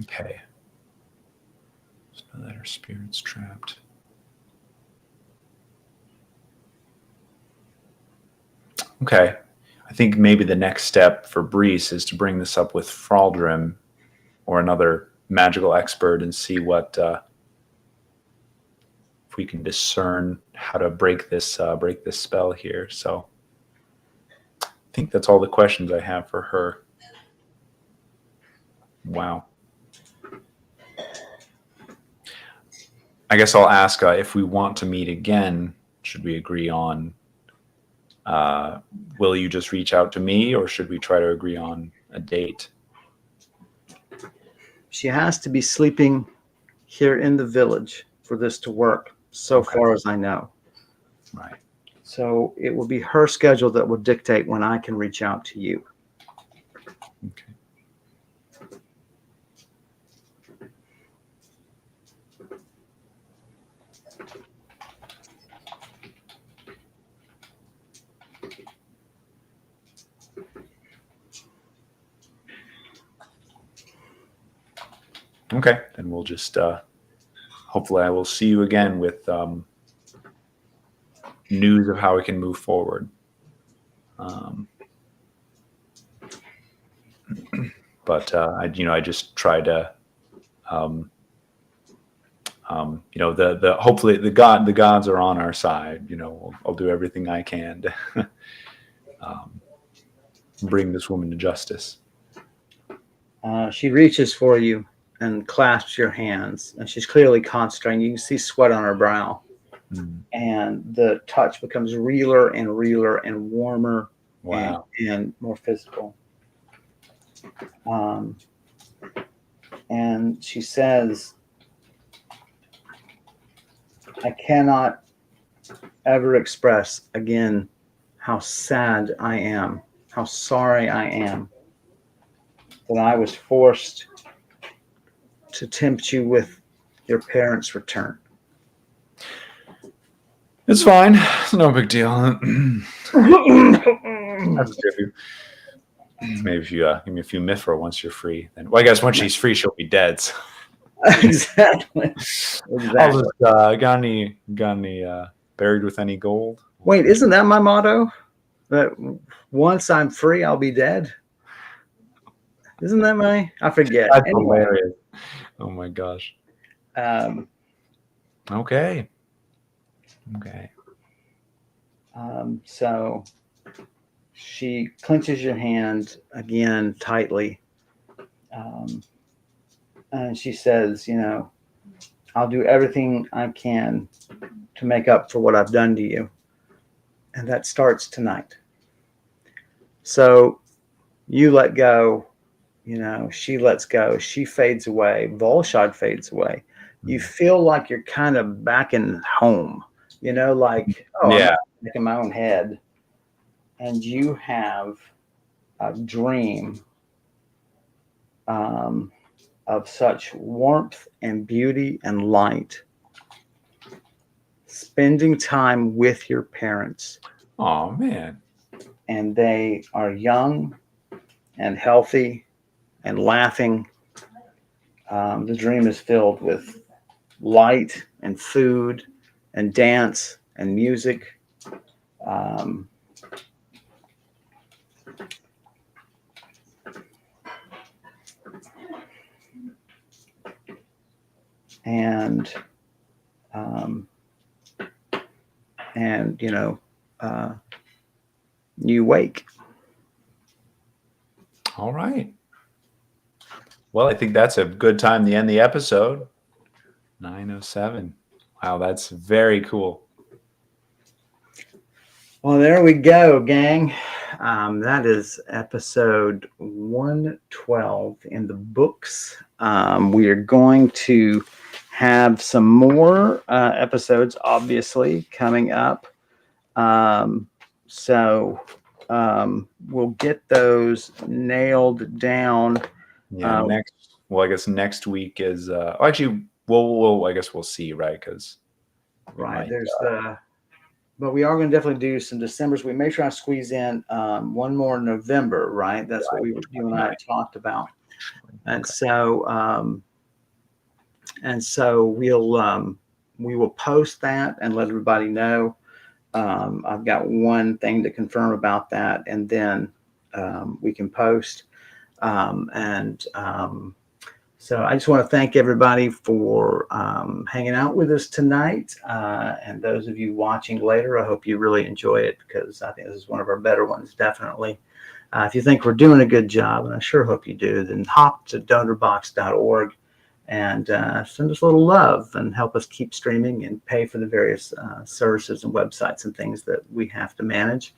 Okay. So that her spirit's trapped. Okay. I think maybe the next step for Brise is to bring this up with Fraldrim or another magical expert and see what if we can discern how to break this spell here. So I think that's all the questions I have for her. Wow. I guess I'll ask if we want to meet again. Should we agree on? Will you just reach out to me, or should we try to agree on a date? She has to be sleeping here in the village for this to work, so far as I know. Right. So it will be her schedule that will dictate when I can reach out to you. Okay. Okay, then we'll just hopefully I will see you again with news of how we can move forward. But I just try to, the hopefully the gods are on our side. I'll do everything I can to bring this woman to justice. She reaches for you and clasps your hands, and she's clearly concentrating. You can see sweat on her brow, and the touch becomes realer and warmer. Wow. And more physical. And she says, I cannot ever express again how sad I am, how sorry I am that I was forced to tempt you with your parents' return. It's fine. It's no big deal. Maybe if you give me a few mithra once you're free, then I guess once she's free, she'll be dead. So. Exactly. I'll just got any buried with any gold? Wait, isn't that my motto? That once I'm free, I'll be dead. Isn't that I forget. That's anyway. Hilarious. Oh my gosh. Okay. So she clenches your hand again tightly. And she says, I'll do everything I can to make up for what I've done to you. And that starts tonight. So you let go, she lets go. She fades away. Volshad fades away. You feel like you're kind of back in home, like, I'm back in my own head. And you have a dream of such warmth and beauty and light, spending time with your parents. Oh man. And they are young and healthy and laughing. The dream is filled with light and food and dance and music. You wake. All right. Well, I think that's a good time to end the episode. 9:07. Wow, that's very cool. Well, there we go, gang. That is episode 112 in the books. We are going to have some more episodes, obviously, coming up. So we'll get those nailed down. Yeah. I guess next week is actually. We'll I guess we'll see, right? Because but we are going to definitely do some Decembers. We may try to squeeze in one more in November, right? That's what you and I talked about. And so we will post that and let everybody know. I've got one thing to confirm about that, and then we can post. And So I just want to thank everybody for hanging out with us tonight. And those of you watching later, I hope you really enjoy it, because I think this is one of our better ones, definitely. If you think we're doing a good job, and I sure hope you do, then hop to donorbox.org and send us a little love and help us keep streaming and pay for the various services and websites and things that we have to manage.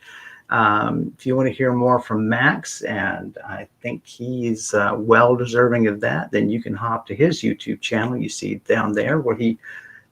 If you want to hear more from Max, and I think he's well deserving of that, then you can hop to his YouTube channel. You see down there where he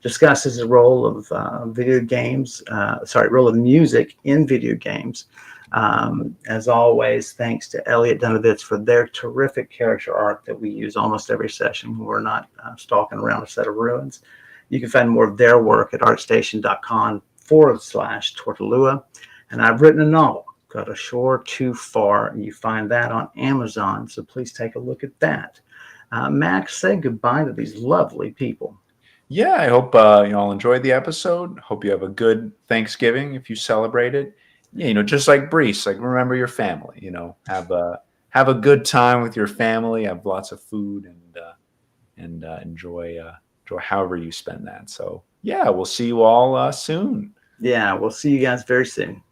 discusses the role of role of music in video games. As always, thanks to Elliot Dunovitz for their terrific character art that we use almost every session when we're not stalking around a set of ruins. You can find more of their work at artstation.com/Tortolua. And I've written a novel called A Shore Too Far, and you find that on Amazon. So please take a look at that. Max, say goodbye to these lovely people. Yeah, I hope you all enjoyed the episode. Hope you have a good Thanksgiving if you celebrate it. Yeah, just like Brise, like remember your family. Have a good time with your family. Have lots of food and enjoy however you spend that. So yeah, we'll see you all soon. Yeah, we'll see you guys very soon.